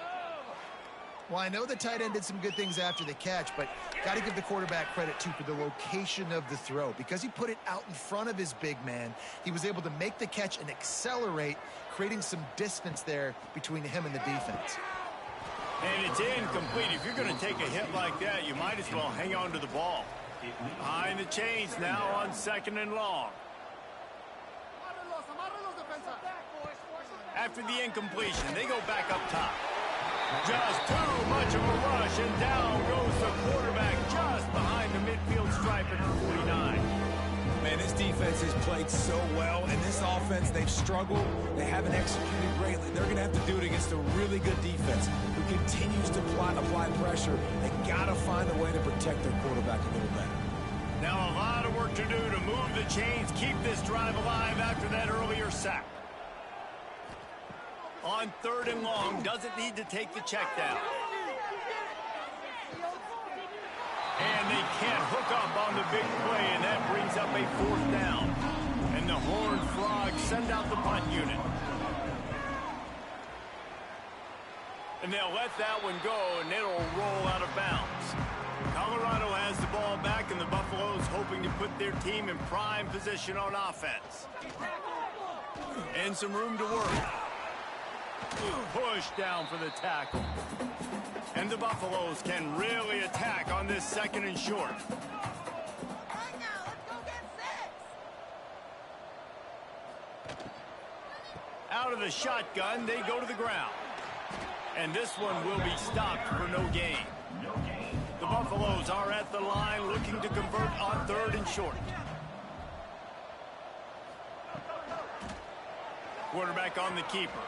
Well, I know the tight end did some good things after the catch, but got to give the quarterback credit, too, for the location of the throw. Because he put it out in front of his big man, he was able to make the catch and accelerate, creating some distance there between him and the defense. And it's incomplete. If you're going to take a hit like that, you might as well hang on to the ball. Behind the chains now on 2nd and long. After the incompletion, they go back up top. Just too much of a rush, and down goes the quarterback just behind the midfield stripe at the 49. Man, this defense has played so well, and this offense, they've struggled. They haven't executed greatly. They're going to have to do it against a really good defense who continues to apply pressure. They got to find a way to protect their quarterback a little better. Now a lot of work to do to move the chains, keep this drive alive after that earlier sack. On 3rd and long, doesn't need to take the check down. And they can't hook up on the big play, and that brings up a 4th down. And the Horned Frogs send out the punt unit. And they'll let that one go, and it'll roll out of bounds. Colorado has the ball back, and the Buffaloes hoping to put their team in prime position on offense. And some room to work. Push down for the tackle. And the Buffaloes can really attack on this 2nd and short. Out of the shotgun, they go to the ground. And this one will be stopped for no gain. The Buffaloes are at the line looking to convert on 3rd and short. Quarterback on the keeper.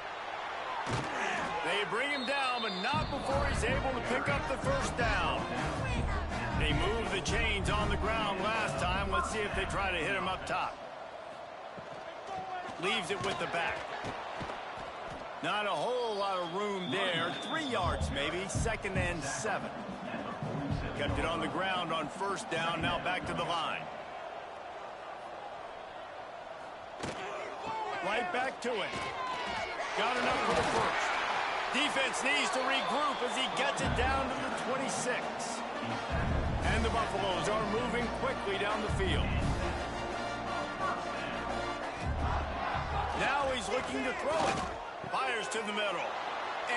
They bring him down, but not before he's able to pick up the 1st down. They moved the chains on the ground last time. Let's see if they try to hit him up top. Leaves it with the back. Not a whole lot of room there. 3 yards maybe. 2nd and 7. Kept it on the ground on 1st down. Now back to the line. Right back to it. Got enough for the 1st. Defense needs to regroup as he gets it down to the 26. And the Buffaloes are moving quickly down the field. Now he's looking to throw it. Fires to the middle.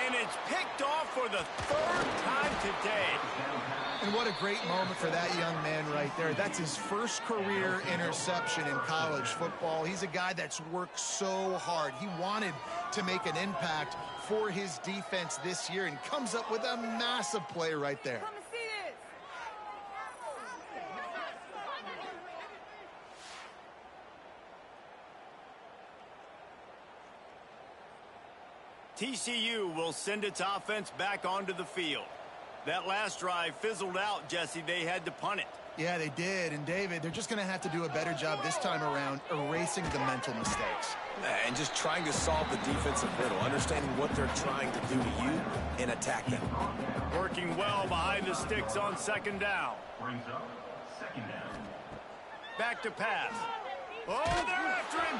And it's picked off for the 3rd time today. And what a great moment for that young man right there. That's his first career interception in college football. He's a guy that's worked so hard. He wanted to make an impact for his defense this year and comes up with a massive play right there. Come and see this. TCU will send its offense back onto the field. That last drive fizzled out, Jesse. They had to punt it. Yeah, they did. And, David, they're just going to have to do a better job this time around erasing the mental mistakes. And just trying to solve the defensive riddle, understanding what they're trying to do to you and attack them. Working well behind the sticks on 2nd down. Brings up 2nd down. Back to pass. Oh, they're after him.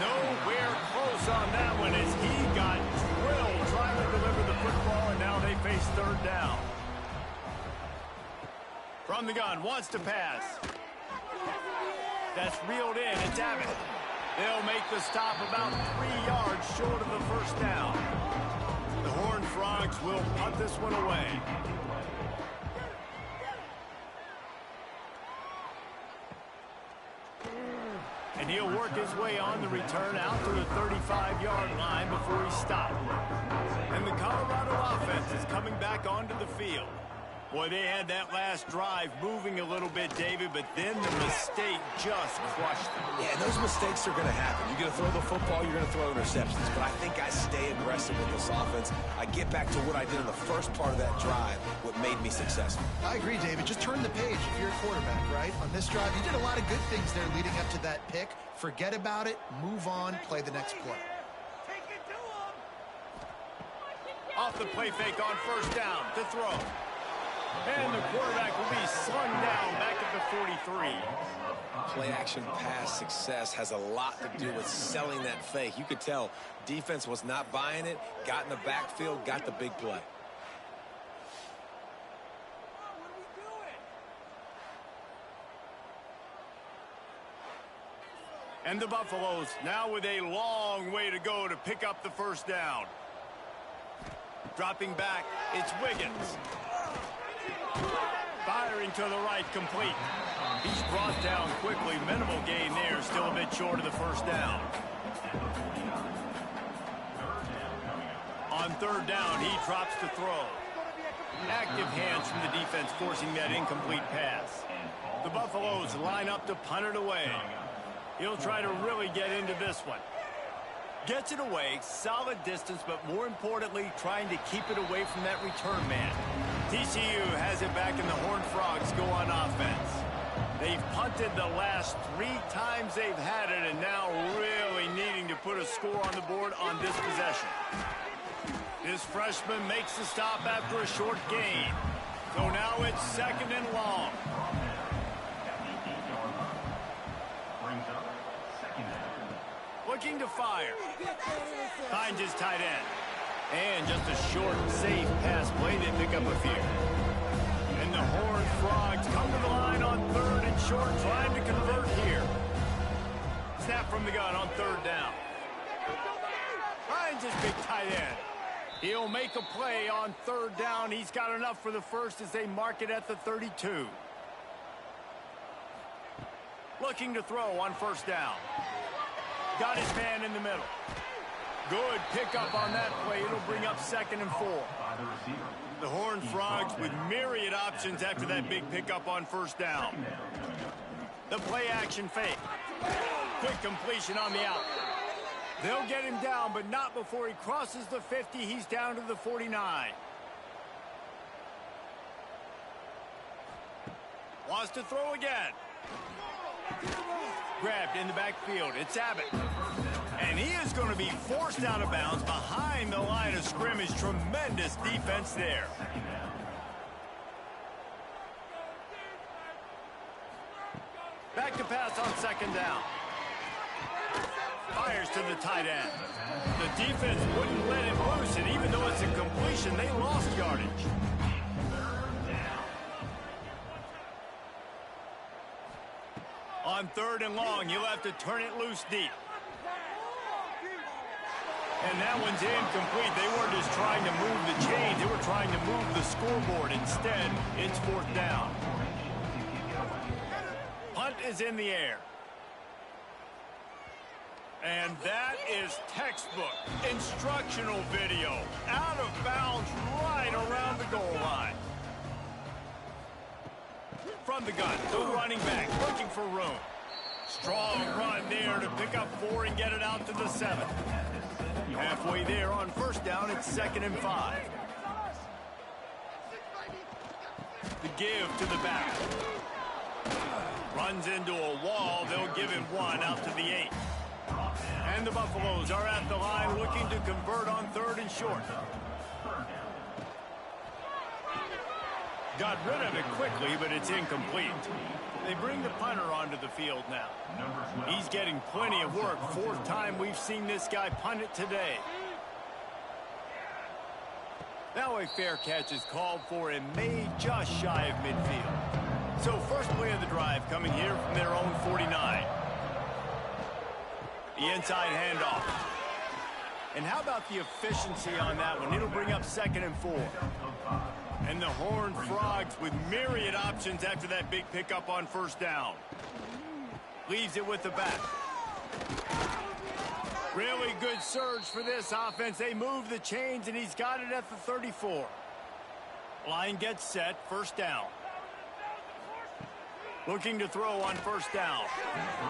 Nowhere close on that one as he got drilled trying to deliver the football, and now they face 3rd down. From the gun, wants to pass. That's reeled in. It's Abbott. They'll make the stop about 3 yards short of the 1st down. The Horned Frogs will punt this one away. And he'll work his way on the return out to the 35-yard line before he's stopped. And the Colorado offense is coming back onto the field. Boy, they had that last drive moving a little bit, David, but then the mistake just crushed them. Yeah, those mistakes are going to happen. You're going to throw the football, you're going to throw interceptions, but I think I stay aggressive with this offense. I get back to what I did in the first part of that drive, what made me successful. I agree, David. Just turn the page if you're a quarterback, right? On this drive, you did a lot of good things there leading up to that pick. Forget about it, move on, play the next play. Off the play fake on first down to throw. And the quarterback will be slung down back at the 43. Play-action pass success has a lot to do with selling that fake. You could tell defense was not buying it, got in the backfield, got the big play. And the Buffaloes now with a long way to go to pick up the first down. Dropping back, it's Wiggins. Firing to the right, complete. He's brought down quickly. Minimal gain there, still a bit short of the first down. On third down, he drops to throw. Active hands from the defense forcing that incomplete pass. The Buffaloes line up to punt it away. He'll try to really get into this one. Gets it away, solid distance, but more importantly, trying to keep it away from that return man. TCU has it back and the Horned Frogs go on offense. They've punted the last 3 times they've had it and now really needing to put a score on the board on this possession. This freshman makes the stop after a short gain. So now it's second and long. Looking to fire. Finds his tight end. And just a short, safe pass play. They pick up a few. And the Horned Frogs come to the line on third and short, trying to convert here. Snap from the gun on third down. Finds his big tight end. He'll make a play on third down. He's got enough for the first as they mark it at the 32. Looking to throw on first down. Got his man in the middle. Good pickup on that play. It'll bring up second and 4. The Horned Frogs with myriad options after that big pickup on first down. The play action fake. Quick completion on the out. They'll get him down, but not before he crosses the 50. He's down to the 49. Wants to throw again. Grabbed in the backfield. It's Abbott. And he is going to be forced out of bounds behind the line of scrimmage. Tremendous defense there. Back to pass on second down. Fires to the tight end. The defense wouldn't let him loose, and even though it's a completion, they lost yardage. On third and long, you'll have to turn it loose deep. And that one's incomplete. They weren't just trying to move the chains. They were trying to move the scoreboard. Instead, it's fourth down. Punt is in the air. And that is textbook instructional video. Out of bounds right around the goal line. From the gun, the running back looking for room. Strong run there to pick up 4 and get it out to the 7. Halfway there on first down, it's second and 5. The give to the back. Runs into a wall. They'll give him 1 out to the 8. And the Buffaloes are at the line looking to convert on third and short. Got rid of it quickly, but it's incomplete. They bring the punter onto the field now. He's getting plenty of work. 4th time we've seen this guy punt it today. Now a fair catch is called for and made just shy of midfield. So first play of the drive coming here from their own 49. The inside handoff. And how about the efficiency on that one? It'll bring up second and 4. And the Horned Frogs with myriad options after that big pickup on first down. Leaves it with the back. Really good surge for this offense. They move the chains, and he's got it at the 34. Line gets set, first down. Looking to throw on first down.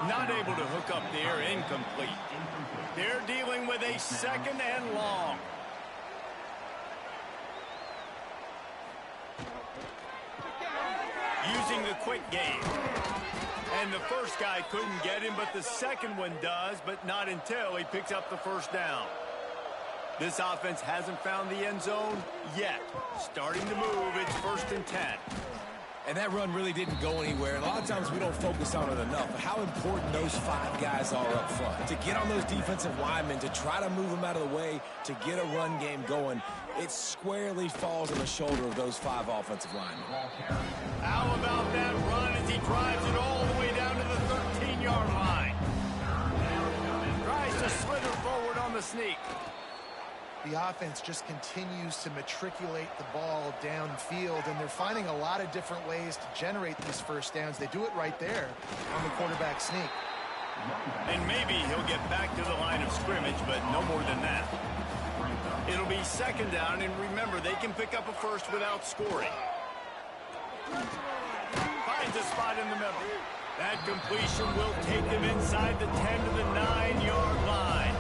Not able to hook up there, incomplete. They're dealing with a second and long. Using the quick game. And the first guy couldn't get him, but the second one does, but not until he picks up the first down. This offense hasn't found the end zone yet. Starting to move, it's 1st and 10. And that run really didn't go anywhere. And a lot of times we don't focus on it enough. But how important those 5 guys are up front. To get on those defensive linemen, to try to move them out of the way, to get a run game going, it squarely falls on the shoulder of those 5 offensive linemen. How about that run as he drives it all the way down to the 13-yard line? Tries to slither forward on the sneak. The offense just continues to matriculate the ball downfield, and they're finding a lot of different ways to generate these first downs. They do it right there on the quarterback sneak. And maybe he'll get back to the line of scrimmage, but no more than that. It'll be 2nd down, and remember, they can pick up a first without scoring. Finds a spot in the middle. That completion will take them inside the 10 to the 9-yard line.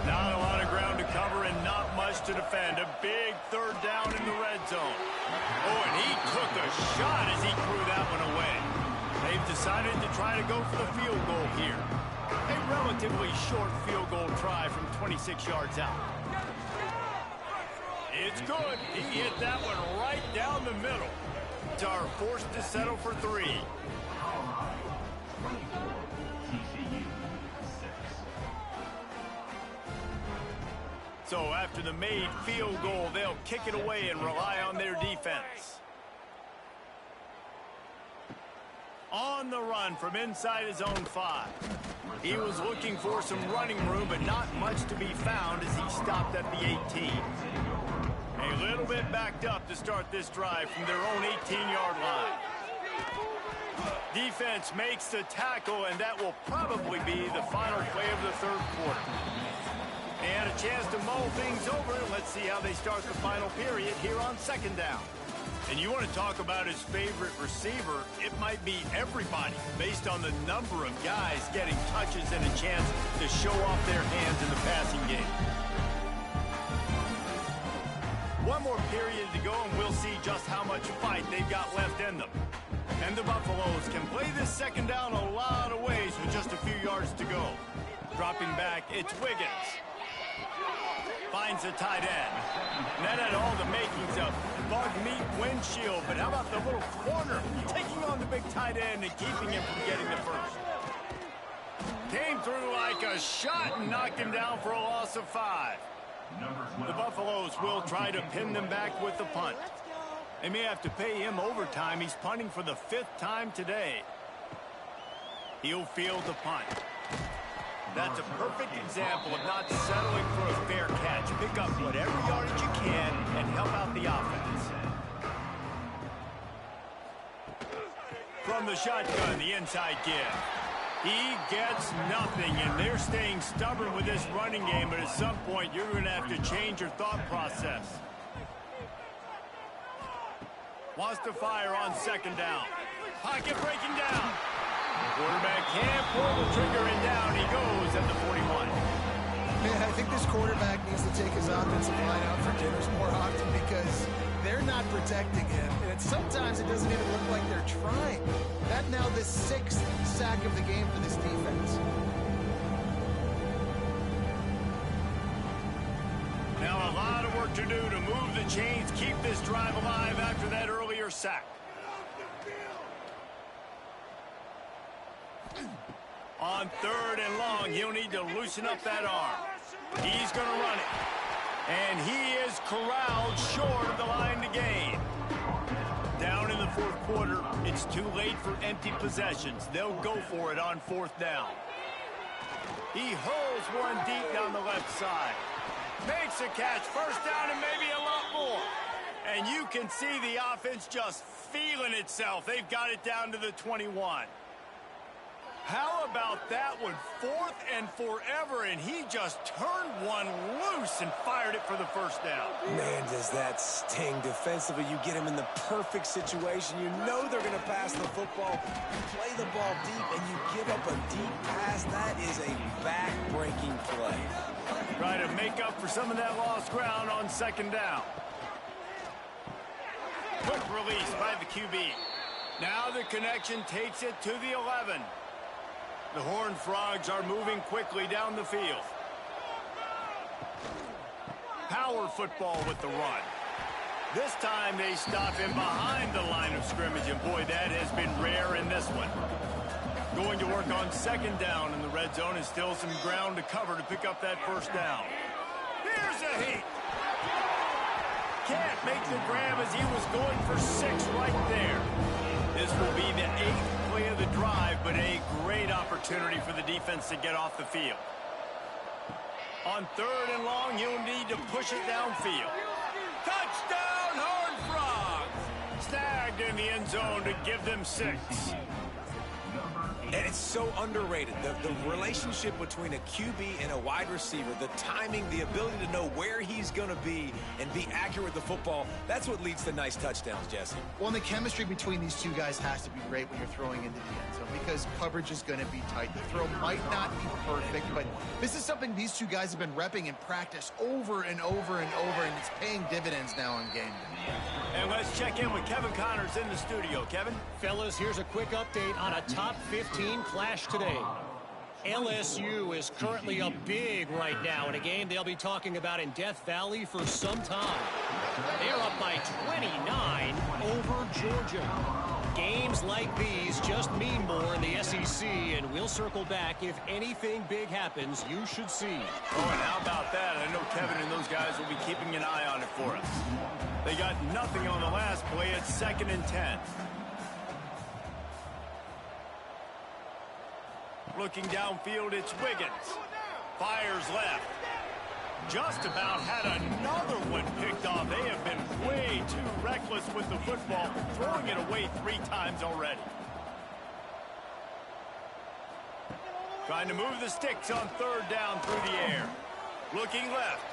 Not a lot of ground to cover and not much to defend. A big 3rd down in the red zone. Oh, and he took a shot as he threw that one away. They've decided to try to go for the field goal here. A relatively short field goal try from 26 yards out. It's good. He hit that one right down the middle. Are forced to settle for 3. So after the made field goal, they'll kick it away and rely on their defense. On the run from inside his own 5. He was looking for some running room, but not much to be found as he stopped at the 18. A little bit backed up to start this drive from their own 18-yard line. Defense makes the tackle, and that will probably be the final play of the 3rd quarter. And a chance to mull things over. Let's see how they start the final period here on 2nd down. And you want to talk about his favorite receiver, it might be everybody based on the number of guys getting touches and a chance to show off their hands in the passing game. One more period to go, and we'll see just how much fight they've got left in them. And the Buffaloes can play this 2nd down a lot of ways with just a few yards to go. Dropping back, it's Wiggins. Finds the tight end. And that had all the makings of bug meat windshield, but how about the little corner taking on the big tight end and keeping him from getting the first? Came through like a shot and knocked him down for a loss of 5. The Buffaloes will try to pin them back with the punt. They may have to pay him overtime. He's punting for the 5th time today. He'll field the punt. That's a perfect example of not settling for a fair catch. Pick up whatever yardage you can and help out the offense. From the shotgun, the inside give. He gets nothing, and they're staying stubborn with this running game, but at some point you're going to have to change your thought process. Wants to fire on 2nd down. Pocket breaking down. Quarterback can't pull the trigger, and down he goes at the 41. Man, I think this quarterback needs to take his offensive line out for dinners more often because they're not protecting him, and sometimes it doesn't even look like they're trying. That's now the 6th sack of the game for this defense. Now a lot of work to do to move the chains, keep this drive alive after that earlier sack. On 3rd and long, he'll need to loosen up that arm. He's going to run it. And he is corralled short of the line to gain. Down in the 4th quarter, it's too late for empty possessions. They'll go for it on 4th down. He hurls one deep down the left side. Makes a catch, 1st down and maybe a lot more. And you can see the offense just feeling itself. They've got it down to the 21. How about that one? 4th and forever, and he just turned one loose and fired it for the first down. Man, does that sting. Defensively, you get him in the perfect situation. You know they're going to pass the football. You play the ball deep, and you give up a deep pass. That is a back-breaking play. Try to make up for some of that lost ground on 2nd down. Quick release by the QB. Now the connection takes it to the 11. The Horned Frogs are moving quickly down the field. Power football with the run. This time they stop him behind the line of scrimmage, and boy, that has been rare in this one. Going to work on 2nd down in the red zone, and still some ground to cover to pick up that 1st down. Here's a heat. Can't make the grab as he was going for 6 right there. This will be the 8th play of the drive, but a great opportunity for the defense to get off the field. On 3rd and long, he'll need to push it downfield. Touchdown, Horned Frogs! Snagged in the end zone to give them 6. And it's so underrated. The relationship between a QB and a wide receiver, the timing, the ability to know where he's going to be and be accurate with the football, that's what leads to nice touchdowns, Jesse. Well, and the chemistry between these two guys has to be great when you're throwing into the end zone because coverage is going to be tight. The throw might not be perfect, but this is something these two guys have been repping in practice over and over and over, and it's paying dividends now on game day. And let's check in with Kevin Connors in the studio. Kevin? Fellas, here's a quick update on a top 15 clash today. LSU is currently up big right now in a game they'll be talking about in Death Valley for some time. They're up by 29 over Georgia. Games like these just mean more in the SEC, and we'll circle back if anything big happens. You should see. Oh, and how about that? I know Kevin and those guys will be keeping an eye on it for us. They got nothing on the last play. It's 2nd and 10. Looking downfield, it's Wiggins. Fires left. Just about had another one picked off. They have been way too reckless with the football, throwing it away 3 times already. Trying to move the sticks on 3rd down through the air. Looking left.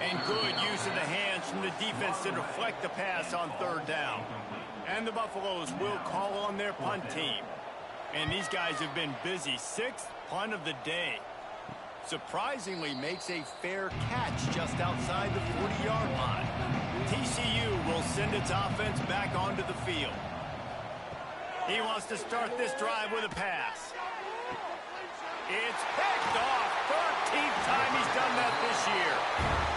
And good use of the hands from the defense to deflect the pass on 3rd down. And the Buffaloes will call on their punt team. And these guys have been busy. 6th punt of the day. Surprisingly makes a fair catch just outside the 40-yard line. TCU will send its offense back onto the field. He wants to start this drive with a pass. It's picked off. 13th time he's done that this year.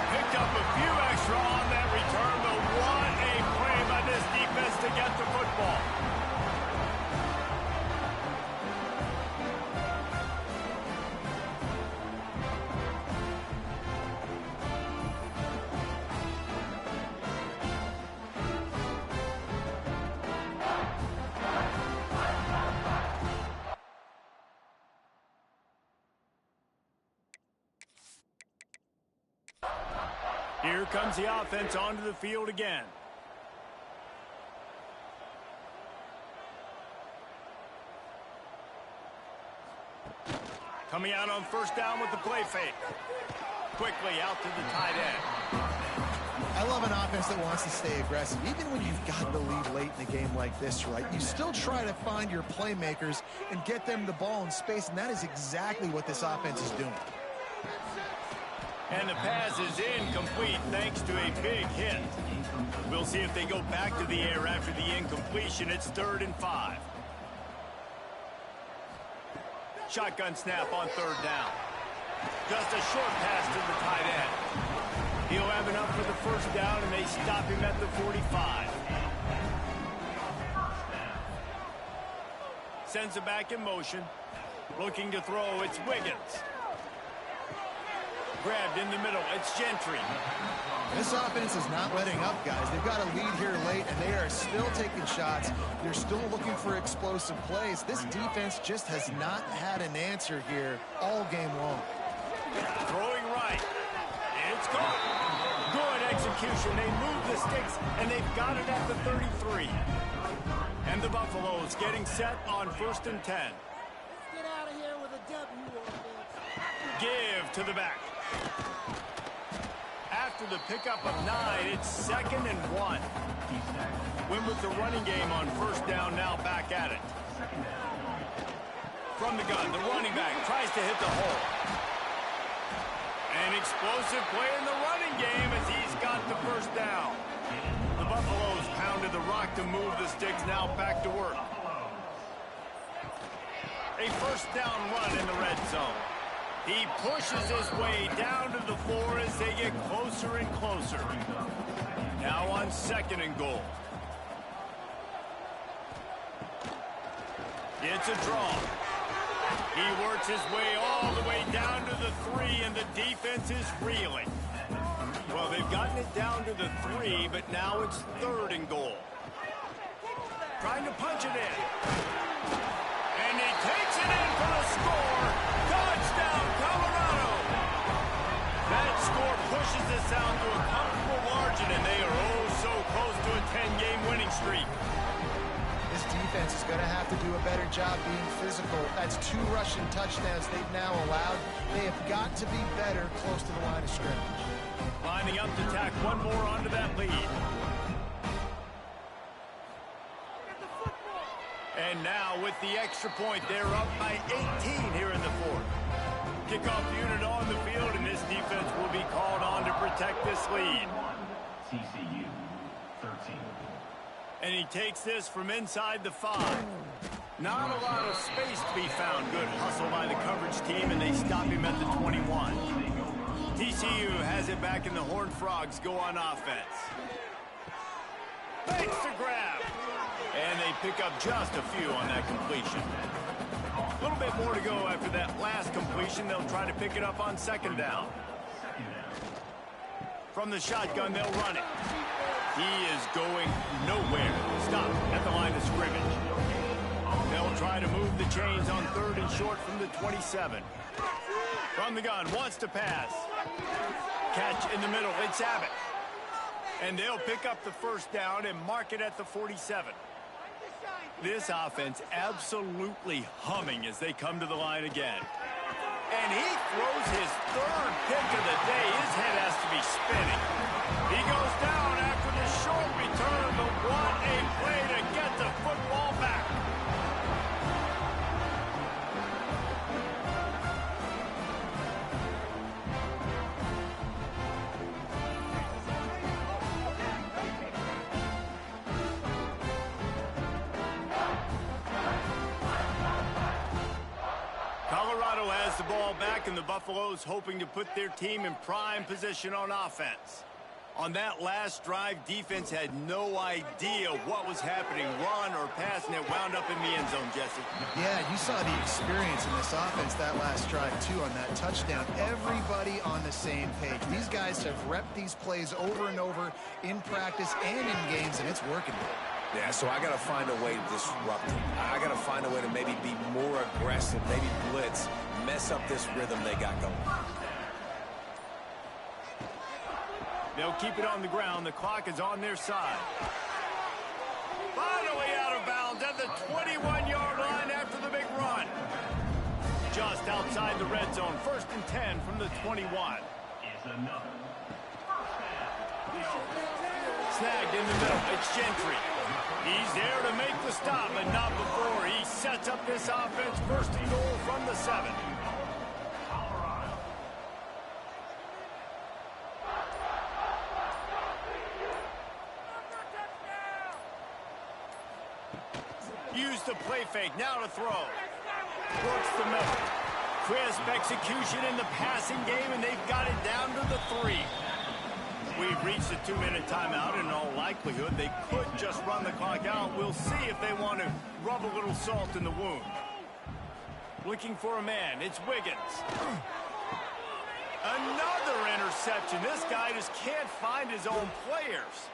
Picked up a few extra on that return, but what a play by this defense to get the football. Here comes the offense onto the field again. Coming out on 1st down with the play fake. Quickly out to the tight end. I love an offense that wants to stay aggressive. Even when you've got the lead late in a game like this, right, you still try to find your playmakers and get them the ball in space, and that is exactly what this offense is doing. And the pass is incomplete thanks to a big hit. We'll see if they go back to the air after the incompletion. It's 3rd and 5. Shotgun snap on 3rd down. Just a short pass to the tight end. He'll have enough for the 1st down, and they stop him at the 45. Sends it back in motion. Looking to throw, it's Wiggins. Grabbed in the middle, it's Gentry. This offense is not letting up, guys. They've got a lead here late, and they are still taking shots. They're still looking for explosive plays. This defense just has not had an answer here all game long. Throwing right. It's caught. Good execution. They move the sticks, and they've got it at the 33. And the Buffaloes getting set on 1st and 10. Get out of here Give to the back. After the pickup of 9, it's 2nd and 1. Win with the running game on 1st down, now back at it. From the gun, the running back tries to hit the hole. An explosive play in the running game as he's got the 1st down. The Buffaloes pounded the rock to move the sticks, now back to work. A 1st down run in the red zone. He pushes his way down to the floor as they get closer and closer. Now on 2nd and goal. It's a draw. He works his way all the way down to the 3, and the defense is reeling. Well, they've gotten it down to the 3, but now it's 3rd and goal. Trying to punch it in. And he takes it in for the score. Touchdown, Colorado. That score pushes this out to a comfortable margin, and they are oh so close to a 10-game winning streak. This defense is going to have to do a better job being physical. That's 2 rushing touchdowns they've now allowed. They have got to be better close to the line of scrimmage. Lining up to tack one more onto that lead. And now with the extra point, they're up by 18 here in the 4th. Kickoff unit on the field, and this defense will be called on to protect this lead. TCU 13. And he takes this from inside the 5. Not a lot of space to be found. Good hustle by the coverage team, and they stop him at the 21. TCU has it back, and the Horned Frogs go on offense. Fakes the grab. And they pick up just a few on that completion. A little bit more to go after that last completion. They'll try to pick it up on 2nd down. From the shotgun, they'll run it. He is going nowhere. Stop at the line of scrimmage. They'll try to move the chains on 3rd and short from the 27. From the gun, wants to pass. Catch in the middle, it's Abbott. And they'll pick up the 1st down and mark it at the 47. This offense absolutely humming as they come to the line again. And he throws his 3rd pick of the day. His head has to be spinning. He goes down after the short return, but what a play to get the football back. Colorado has the ball back, and the Buffaloes hoping to put their team in prime position on offense. On that last drive, defense had no idea what was happening, run or pass, and it wound up in the end zone, Jesse. Yeah, you saw the experience in this offense that last drive, too, on that touchdown. Everybody on the same page. These guys have repped these plays over and over in practice and in games, and it's working. Yeah, so I got to find a way to disrupt them. I got to find a way to maybe be more aggressive, maybe blitz, mess up this rhythm they got going. They'll keep it on the ground. The clock is on their side. Finally out of bounds at the 21-yard line after the big run. Just outside the red zone. 1st and 10 from the 21. Snagged in the middle. It's Gentry. He's there to make the stop, but not before. He sets up this offense. 1st and goal from the 7. Use the play fake, now to throw. Works the middle. Crisp execution in the passing game, and they've got it down to the 3. We've reached a 2-minute timeout. In all likelihood, they could just run the clock out. We'll see if they want to rub a little salt in the wound. Looking for a man, it's Wiggins. Another interception. This guy just can't find his own players.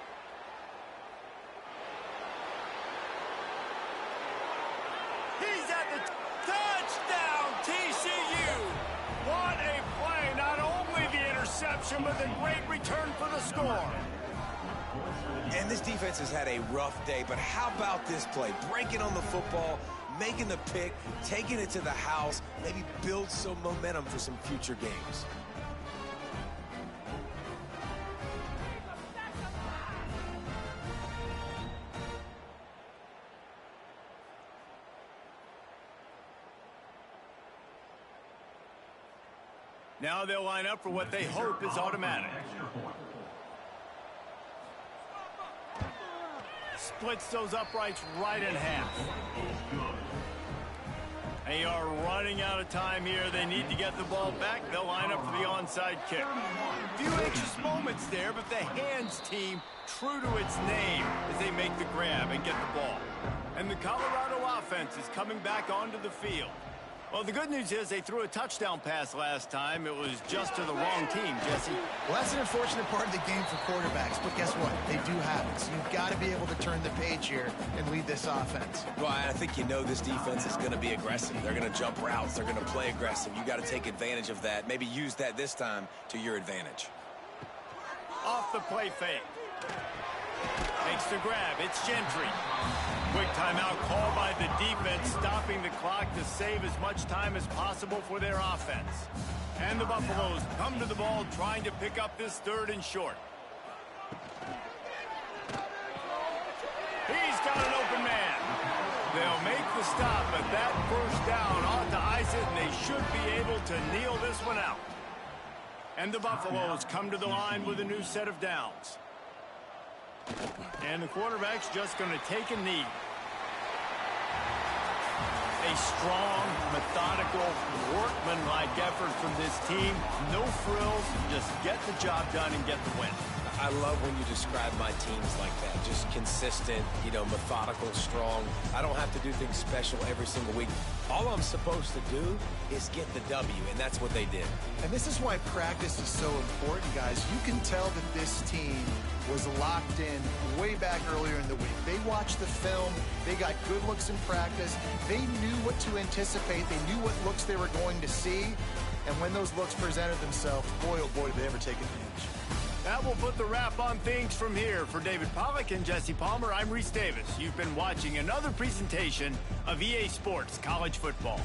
He's at the touchdown, TCU. What a play. Not only the interception, but the great return for the score. And this defense has had a rough day, but how about this play? Breaking on the football, making the pick, taking it to the house, maybe build some momentum for some future games. Now they'll line up for what they hope is automatic. Splits those uprights right in half. They are running out of time here. They need to get the ball back. They'll line up for the onside kick. A few anxious moments there, but the hands team true to its name as they make the grab and get the ball. And the Colorado offense is coming back onto the field. Well, the good news is they threw a touchdown pass last time. It was just to the wrong team, Jesse. Well, that's an unfortunate part of the game for quarterbacks, but guess what? They do have it. So you've got to be able to turn the page here and lead this offense. Well, I think you know this defense is going to be aggressive. They're going to jump routes. They're going to play aggressive. You got to take advantage of that. Maybe use that this time to your advantage. Off the play fake. Makes the grab. It's Gentry. Quick timeout call by the defense, stopping the clock to save as much time as possible for their offense. And the Buffaloes come to the ball trying to pick up this 3rd and short. He's got an open man. They'll make the stop, but that first down ought to ice it, and they should be able to kneel this one out. And the Buffaloes come to the line with a new set of downs. And the quarterback's just going to take a knee. A strong, methodical, workman-like effort from this team. No frills, just get the job done and get the win. I love when you describe my teams like that. Just consistent, methodical, strong. I don't have to do things special every single week. All I'm supposed to do is get the W, and that's what they did. And this is why practice is so important, guys. You can tell that this team was locked in way back earlier in the week. They watched the film. They got good looks in practice. They knew what to anticipate. They knew what looks they were going to see. And when those looks presented themselves, boy, oh boy, did they ever take advantage. That will put the wrap on things from here. For David Pollack and Jesse Palmer, I'm Reese Davis. You've been watching another presentation of EA Sports College Football.